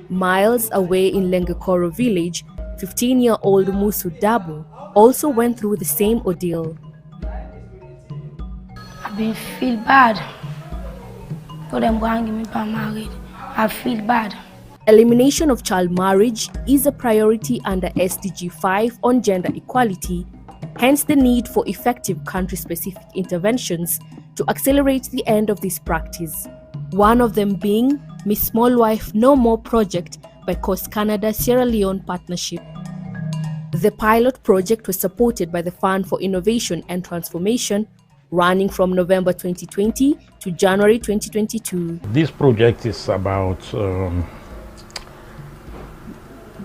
Miles away in Lengekoro village, 15-year-old Musu Dabo also went through the same ordeal. I feel bad for them going to me married. I feel bad. Elimination of child marriage is a priority under SDG 5 on gender equality, hence the need for effective country-specific interventions to accelerate the end of this practice. One of them being Miss Small Wife No More project by Coast Canada Sierra Leone Partnership. The pilot project was supported by the Fund for Innovation and Transformation, running from November 2020 to January 2022. This project is about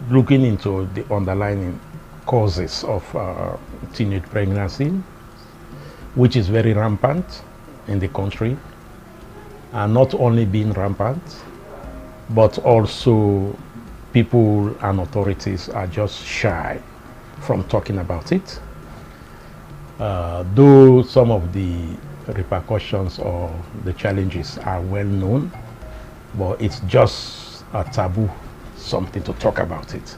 looking into the underlying causes of teenage pregnancy, which is very rampant in the country, and not only being rampant, but also people and authorities are just shy from talking about it. Though some of the repercussions or the challenges are well known, but it's just a taboo, something to talk about it.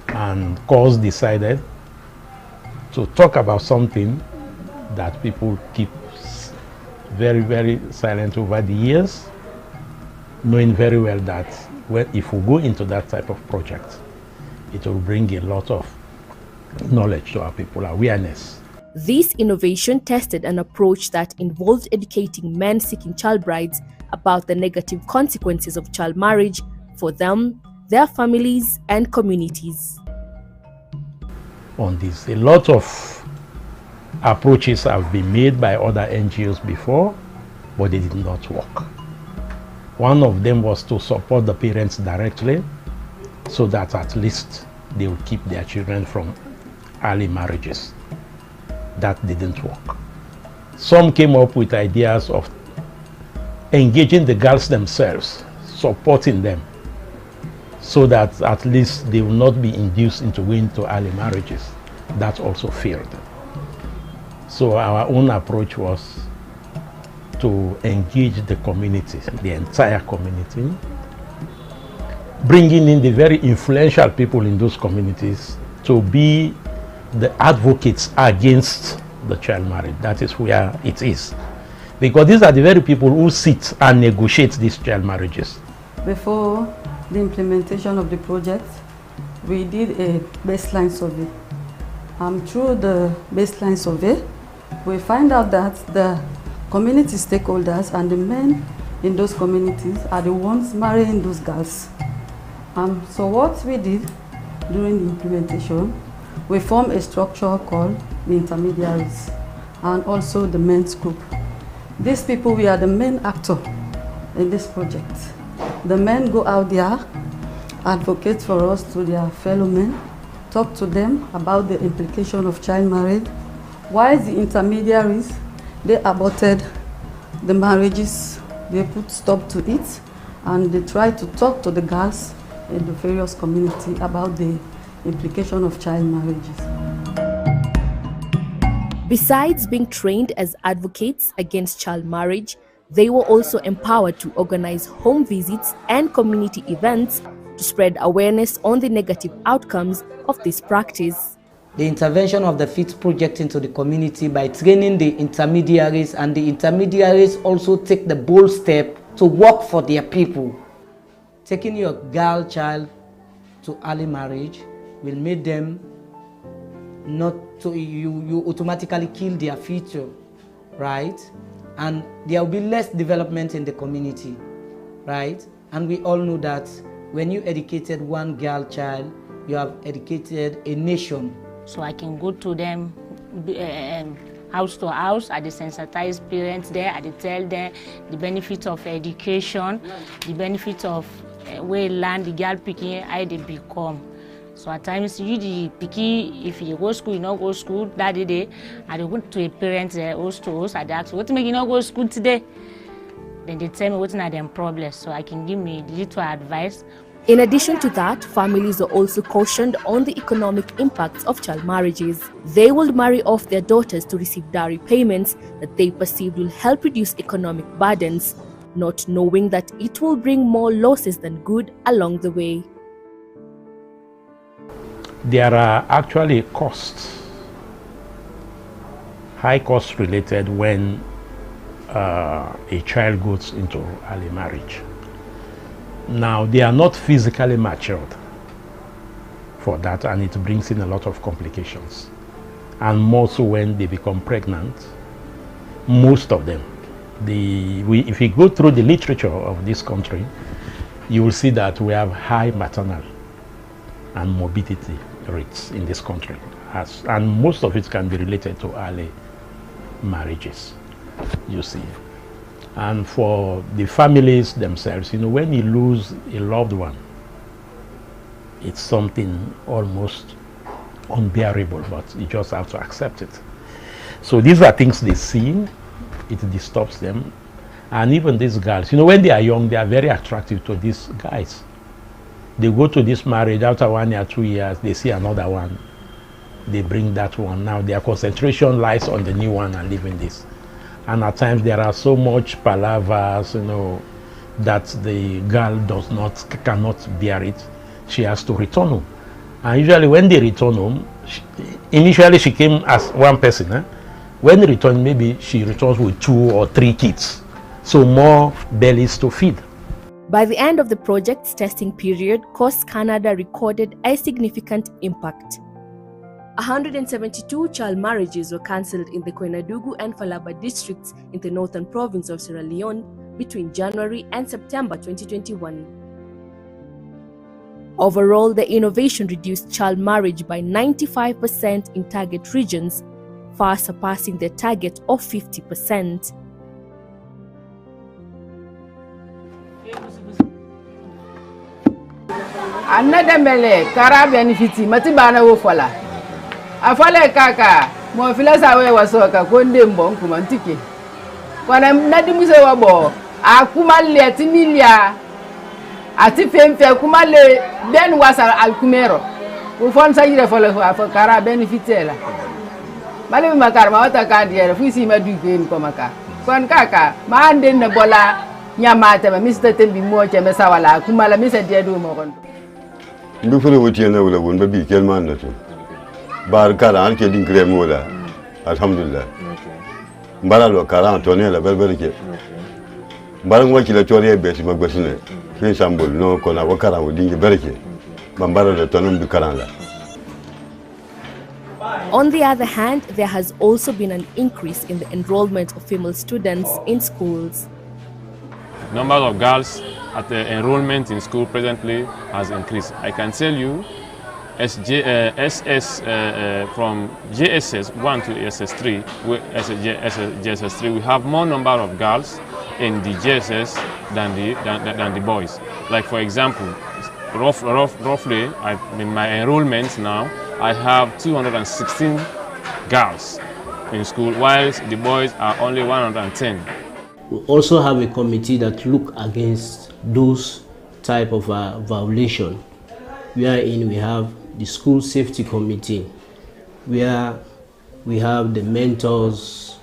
And COS decided to talk about something that people keep very, very silent over the years, knowing very well that if we go into that type of project, it will bring a lot of knowledge to our people, awareness. This innovation tested an approach that involved educating men seeking child brides about the negative consequences of child marriage for them, their families, and communities. On this, a lot of approaches have been made by other NGOs before, but they did not work. One of them was to support the parents directly so that at least they will keep their children from early marriages. That didn't work. Some came up with ideas of engaging the girls themselves, supporting them, so that at least they will not be induced into going to early marriages. That also failed. So our own approach was to engage the community, the entire community, bringing in the very influential people in those communities to be the advocates against the child marriage. That is where it is. Because these are the very people who sit and negotiate these child marriages. Before the implementation of the project, we did a baseline survey. Through the baseline survey, we find out that the community stakeholders and the men in those communities are the ones marrying those girls. So what we did during the implementation, we formed a structure called the intermediaries and also the men's group. These people, we are the main actor in this project. The men go out there, advocate for us to their fellow men, talk to them about the implication of child marriage, while the intermediaries, they aborted the marriages, they put stop to it, and they try to talk to the girls in the various community about the implication of child marriages. Besides being trained as advocates against child marriage, they were also empowered to organize home visits and community events to spread awareness on the negative outcomes of this practice. The intervention of the FIT project into the community by training the intermediaries, and the intermediaries also take the bold step to work for their people. Taking your girl child to early marriage will make them not to, you automatically kill their future, right? And there will be less development in the community, right? And we all know that when you educated one girl child, you have educated a nation. So I can go to them house to house, I desensitize parents there, I tell them the benefits of education, the benefits of where land the girl picking, how they become. So at times you the picky, if you go school, you not go school that day, I go to a parent house to house, I ask what make you not go school today? Then they tell me what's not them problems, so I can give me little advice. In addition to that, families are also cautioned on the economic impacts of child marriages. They will marry off their daughters to receive dowry payments that they perceive will help reduce economic burdens, not knowing that it will bring more losses than good along the way. There are actually costs, high costs related when a child goes into early marriage. Now, they are not physically matured for that, and it brings in a lot of complications. And more so when they become pregnant, most of them. If you go through the literature of this country, you will see that we have high maternal and morbidity rates in this country. And most of it can be related to early marriages, you see. And for the families themselves, you know, when you lose a loved one, it's something almost unbearable, but you just have to accept it. So these are things they see, it disturbs them. And even these girls, you know, when they are young, they are very attractive to these guys. They go to this marriage, after 1 year, 2 years, they see another one. They bring that one. Now their concentration lies on the new one and leaving this. And at times there are so much palavers, you know, that the girl cannot bear it. She has to return home. And usually when they return home, initially she came as one person. When they return, maybe she returns with 2 or 3 kids. So more bellies to feed. By the end of the project's testing period, Coast Canada recorded a significant impact. 172 child marriages were cancelled in the Koinadugu and Falaba districts in the northern province of Sierra Leone between January and September 2021. Overall, the innovation reduced child marriage by 95% in target regions, far surpassing the target of 50%. Another mele kara benefiti matibana wo fola afale kaka mo filasa we wasoka konde mbonku mantike kwana nadimuse wabo akuma timilia ati femfe kumale ben wasa alkumero wo fon sayire fola kara benefitela male makar ma wata ka diere fusi maduke ko maka kon kaka ma ande na bola nyamata ma mista tembi mo che mesa wala kumala misa diedo mo kon mbi fule wotiye na wala won babi kelman na to bar kara an ke din krem wala alhamdulillah mbara lo kara to ne la berberke mbara ngwa la toriye be si magbasine fin sambol no ko na wakara wo dingi berke mbara de tonum bi karan la. On the other hand, there has also been an increase in the enrollment of female students in schools. Number of girls at the enrollment in school presently has increased. I can tell you, from JSS 1 to SS3, JSS3, we have more number of girls in the JSS than the boys. Like for example, roughly, in my enrollment now, I have 216 girls in school, whilst the boys are only 110. We also have a committee that look against those type of violation, wherein we have the school safety committee, where we have the mentors,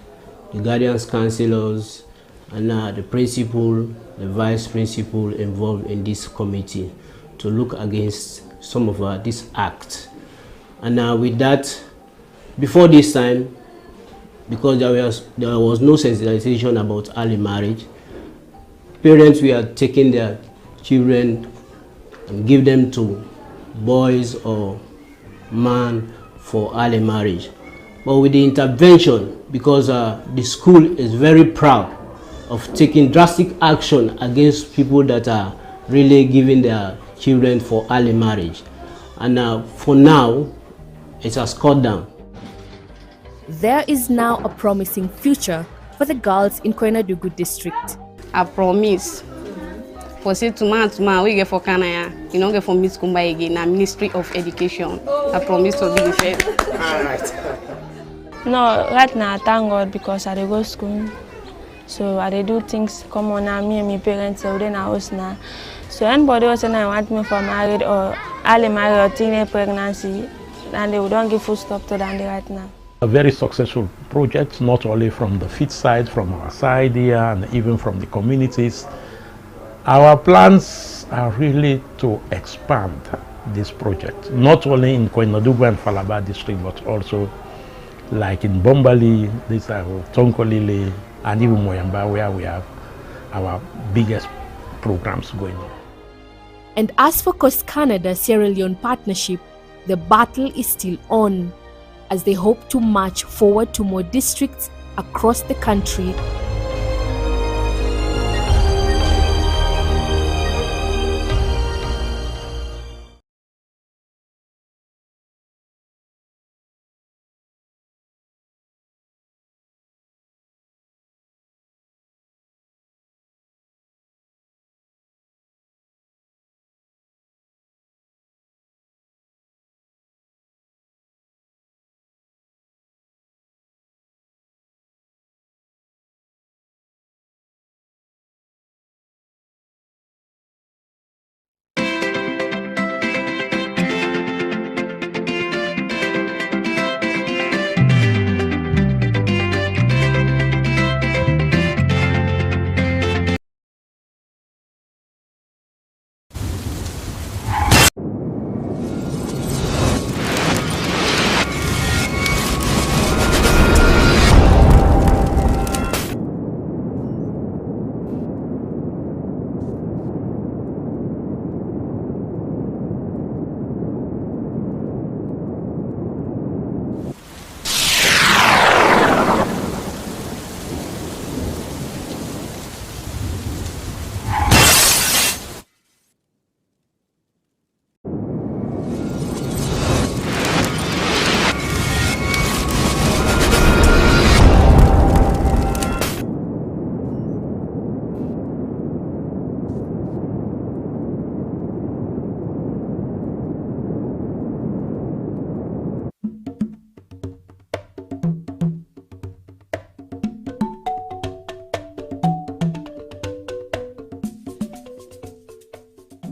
the guidance counselors, and the principal, the vice principal involved in this committee to look against some of these acts. And with that, before this time, because there was no sensitization about early marriage, parents were taking their children and give them to boys or man for early marriage. But with the intervention, because the school is very proud of taking drastic action against people that are really giving their children for early marriage. And for now, it has cut down. There is now a promising future for the girls in Koinadugu district. I promise. For say tomorrow we get for Kanaya, you know, get for Miss Kumba again, na Ministry of Education. I promise to be the first. All right. No, right now, thank God, because I dey go school. So I dey do things come on now, me and my parents so then I was now. So anybody was saying I want me for married or early married or teenage pregnancy, and they don't give full stop to that right now. A very successful project, not only from the FIT side, from our side here, and even from the communities. Our plans are really to expand this project, not only in Koinadugu and Falaba district, but also like in Bombali, this are Tonkolile, and even Moyamba, where we have our biggest programs going on. And as for Coast Canada Sierra Leone partnership, the battle is still on, as they hope to march forward to more districts across the country.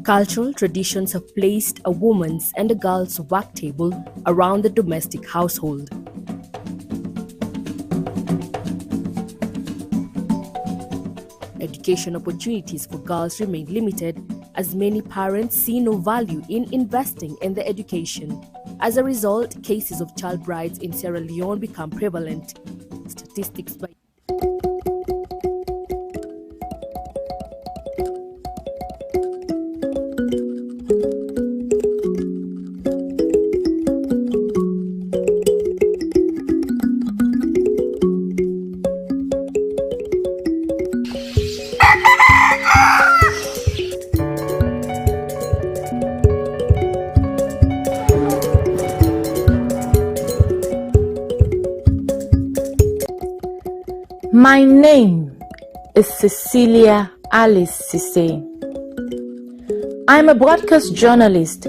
Cultural traditions have placed a woman's and a girl's work table around the domestic household. Education opportunities for girls remain limited, as many parents see no value in investing in their education. As a result, cases of child brides in Sierra Leone become prevalent. Statistics by My name is Cecilia Alice Sise. I'm a broadcast journalist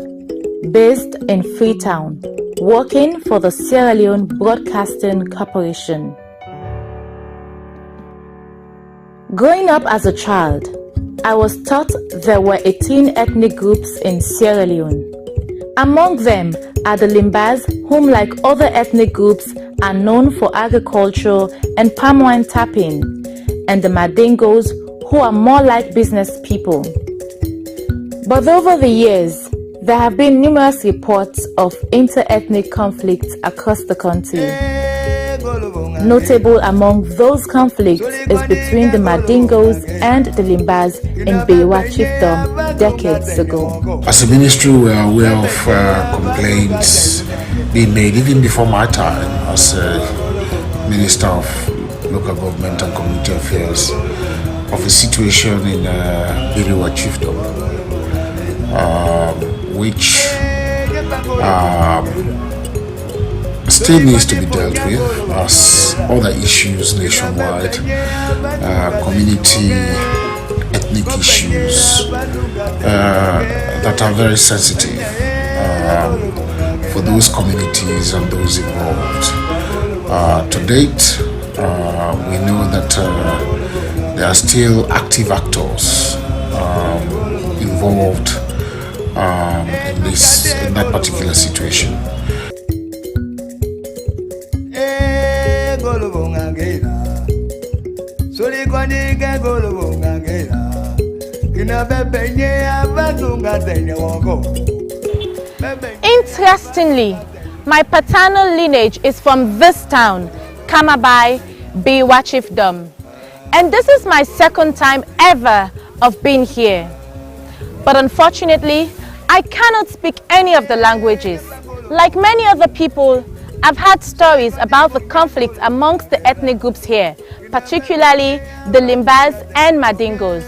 based in Freetown, working for the Sierra Leone Broadcasting Corporation. Growing up as a child, I was taught there were 18 ethnic groups in Sierra Leone. Among them are the Limbas, whom like other ethnic groups are known for agriculture and palm wine tapping, and the Madingos, who are more like business people. But over the years, there have been numerous reports of inter-ethnic conflicts across the country. Notable among those conflicts is between the Madingos and the Limbas in Bewa Chiefdom decades ago. As a ministry, we are aware of complaints being made even before my time as a Minister of Local Government and Community Affairs of a situation in Bewa Chiefdom, which still needs to be dealt with as other issues nationwide, community, ethnic issues that are very sensitive for those communities and those involved. To date, we know that there are still active actors involved in that particular situation. Interestingly, my paternal lineage is from this town, Kamabai, Bewa Chiefdom. And this is my second time ever of being here. But unfortunately, I cannot speak any of the languages. Like many other people, I've heard stories about the conflict amongst the ethnic groups here, particularly the Limbas and Madingos.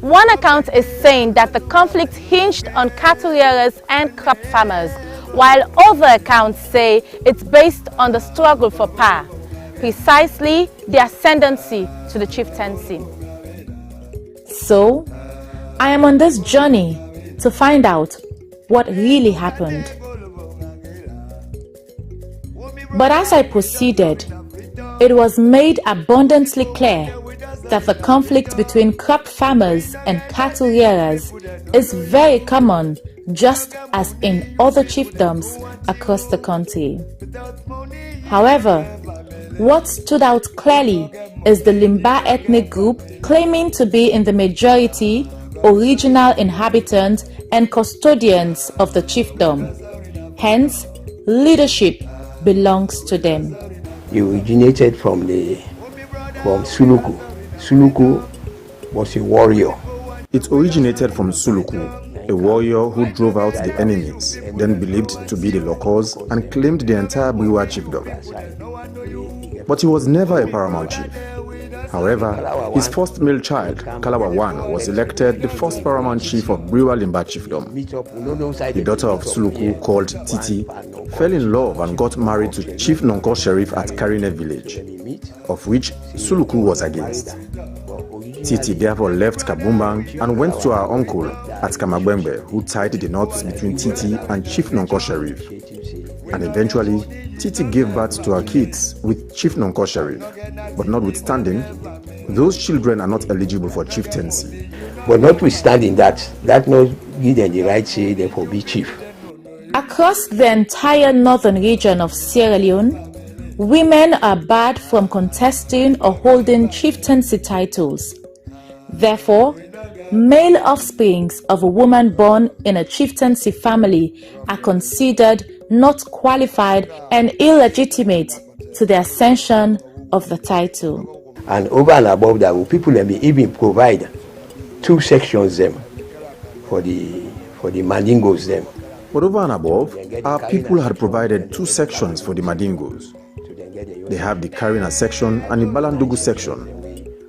One account is saying that the conflict hinged on cattle rearers and crop farmers, while other accounts say it's based on the struggle for power, precisely the ascendancy to the chieftaincy. So, I am on this journey to find out what really happened. But as I proceeded, it was made abundantly clear that the conflict between crop farmers and cattle rearers is very common, just as in other chiefdoms across the country. However, what stood out clearly is the Limba ethnic group claiming to be in the majority, original inhabitants and custodians of the chiefdom. Hence, leadership belongs to them. It originated from Suluku. Suluku was a warrior. It originated from Suluku, a warrior who drove out the enemies, then believed to be the locals and claimed the entire Bewa chiefdom. But he was never a paramount chief. However, his first male child, Kalawa I, was elected the first paramount chief of Bewa Limba chiefdom. The daughter of Suluku, called Titi, fell in love and got married to Chief Nonko Sheriff at Karine village, of which Suluku was against. Titi therefore left Kabumbang and went to her uncle at Kamagwembe, who tied the knots between Titi and Chief Nonko Sheriff. And eventually, Titi gave birth to her kids with Chief Nonko Sheriff. But notwithstanding, those children are not eligible for chieftaincy. But notwithstanding that not give them the right to say they be chief. Across the entire northern region of Sierra Leone, women are barred from contesting or holding chieftaincy titles. Therefore, male offsprings of a woman born in a chieftaincy family are considered not qualified and illegitimate to the ascension of the title. And over and above that, people may even provide 2 sections them for the Mandingos them. But over and above, our people had provided 2 sections for the Madingos. They have the Karina section and the Balandugu section.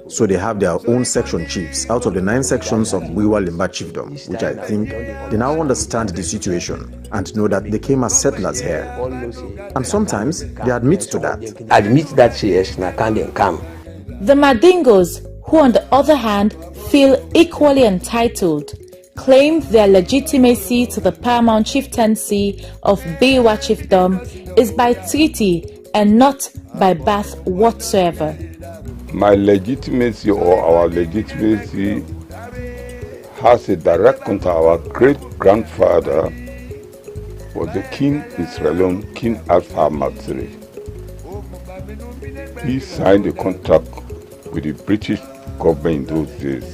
So they have their own section chiefs out of the 9 sections of Bewa Limba chiefdom, which I think they now understand the situation and know that they came as settlers here. And sometimes they admit to that. Admit that yes, na can come. The Madingos, who on the other hand feel equally entitled, claim their legitimacy to the paramount chieftaincy of Bewa chiefdom is by treaty and not by birth whatsoever. My legitimacy or our legitimacy has a direct contact. Our great-grandfather was the king in Sierra Leone, King Alpha Matsiri. He signed a contract with the British government in those days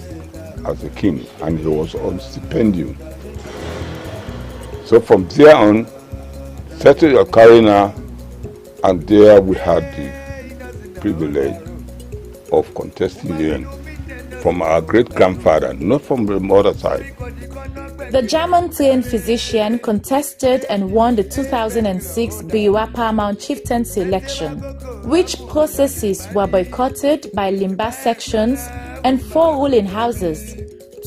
as a king, and he was on stipendium. So from there on, settled a Karina, and there we had the privilege of contesting him from our great-grandfather, not from the mother side. The German-trained physician contested and won the 2006 Biwa Paramount Chieftaincy election, which processes were boycotted by Limba sections and 4 ruling houses,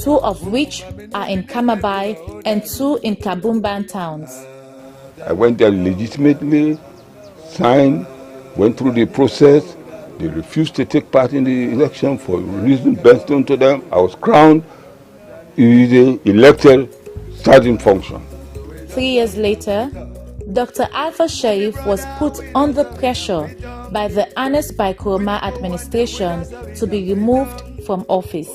2 of which are in Kamabai and 2 in Kabumban towns. I went there legitimately, signed, went through the process. They refused to take part in the election for reasons best known to them. I was crowned, elected, starting function. 3 years later, Dr. Alpha Sharif was put under pressure by the Anes Baikoroma administration to be removed from office.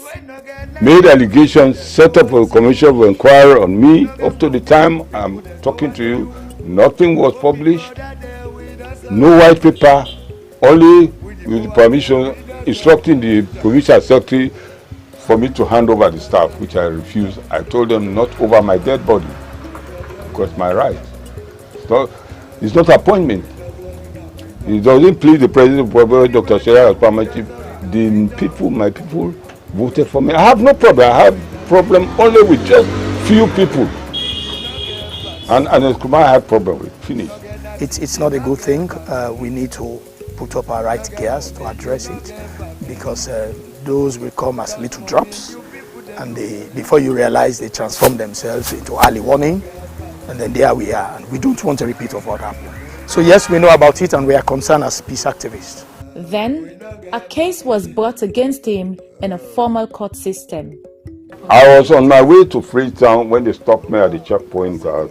Made allegations, set up a commission of inquiry on me. Up to the time I'm talking to you, nothing was published, no white paper, only with the permission instructing the provincial secretary for me to hand over the staff, which I refused. I told them not over my dead body, because my right. It's not appointment. It doesn't please the president, Dr. Sierra as permanent chief. The people, my people, voted for me. I have no problem. I have problem only with just few people. And Kumar I have problem with. Finish. It's not a good thing. We need to put up our right gears to address it, because those will come as little drops, and before you realize, they transform themselves into early warning, and then there we are, and we don't want a repeat of what happened. So yes, we know about it, and we are concerned as peace activists. Then, a case was brought against him in a formal court system. I was on my way to Freetown when they stopped me at the checkpoint at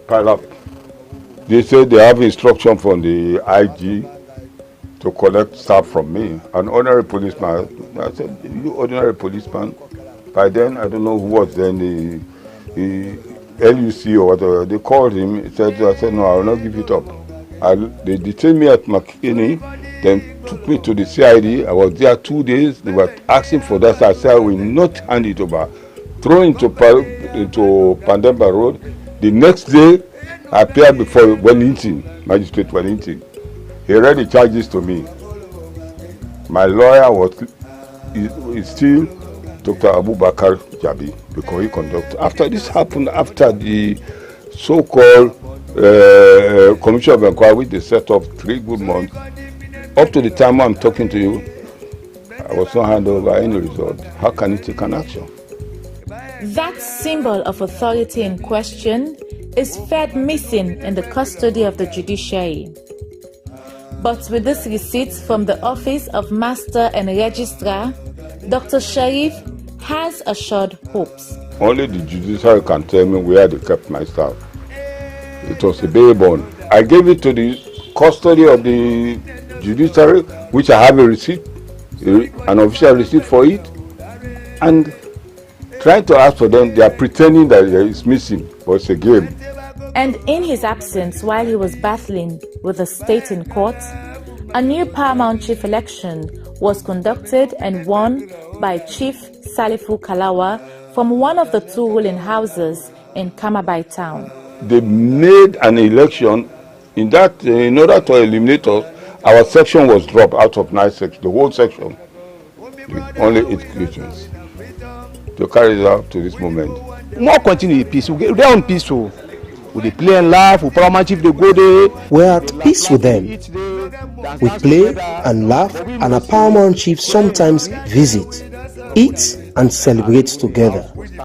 pile up. They said they have instruction from the IG to collect staff from me. An ordinary policeman. I said, you ordinary policeman? By then, I don't know who was then, the LUC or whatever. They called him. I said, no, I will not give it up. They detained me at McKinney, then took me to the CID. I was there 2 days. They were asking for that. I said, I will not hand it over. Thrown into Pandemba Road. The next day, I appeared before Wellington, Magistrate Wellington. He read the charges to me. My lawyer is still Dr. Abubakar Jabi, because he conducted. After this happened, after the so-called Commission of Inquiry, which they set up 3 good months, up to the time I'm talking to you, I was not handed over any result. How can you take an action? That symbol of authority in question is fed missing in the custody of the judiciary. But with this receipt from the Office of Master and Registrar, Dr. Sharif has assured hopes. Only the judiciary can tell me where they kept my staff. It was a bail bond. I gave it to the custody of the judiciary, which I have a receipt, an official receipt for it, and trying to ask for them, they are pretending that it's missing, but it's a game. And in his absence, while he was battling with the state in court, a new Paramount Chief election was conducted and won by Chief Salifu Kalawa from one of the 2 ruling houses in Kamabai town. They made an election in order to eliminate us. Our section was dropped out of 9 sections, the whole section, only 8 Christians. To carry it out to this moment. More continue peace. We get on peaceful. We play and laugh. We Paramount Chief they go there. We're at peace with them. We play and laugh, and our Paramount Chief sometimes visit, eat and celebrate together.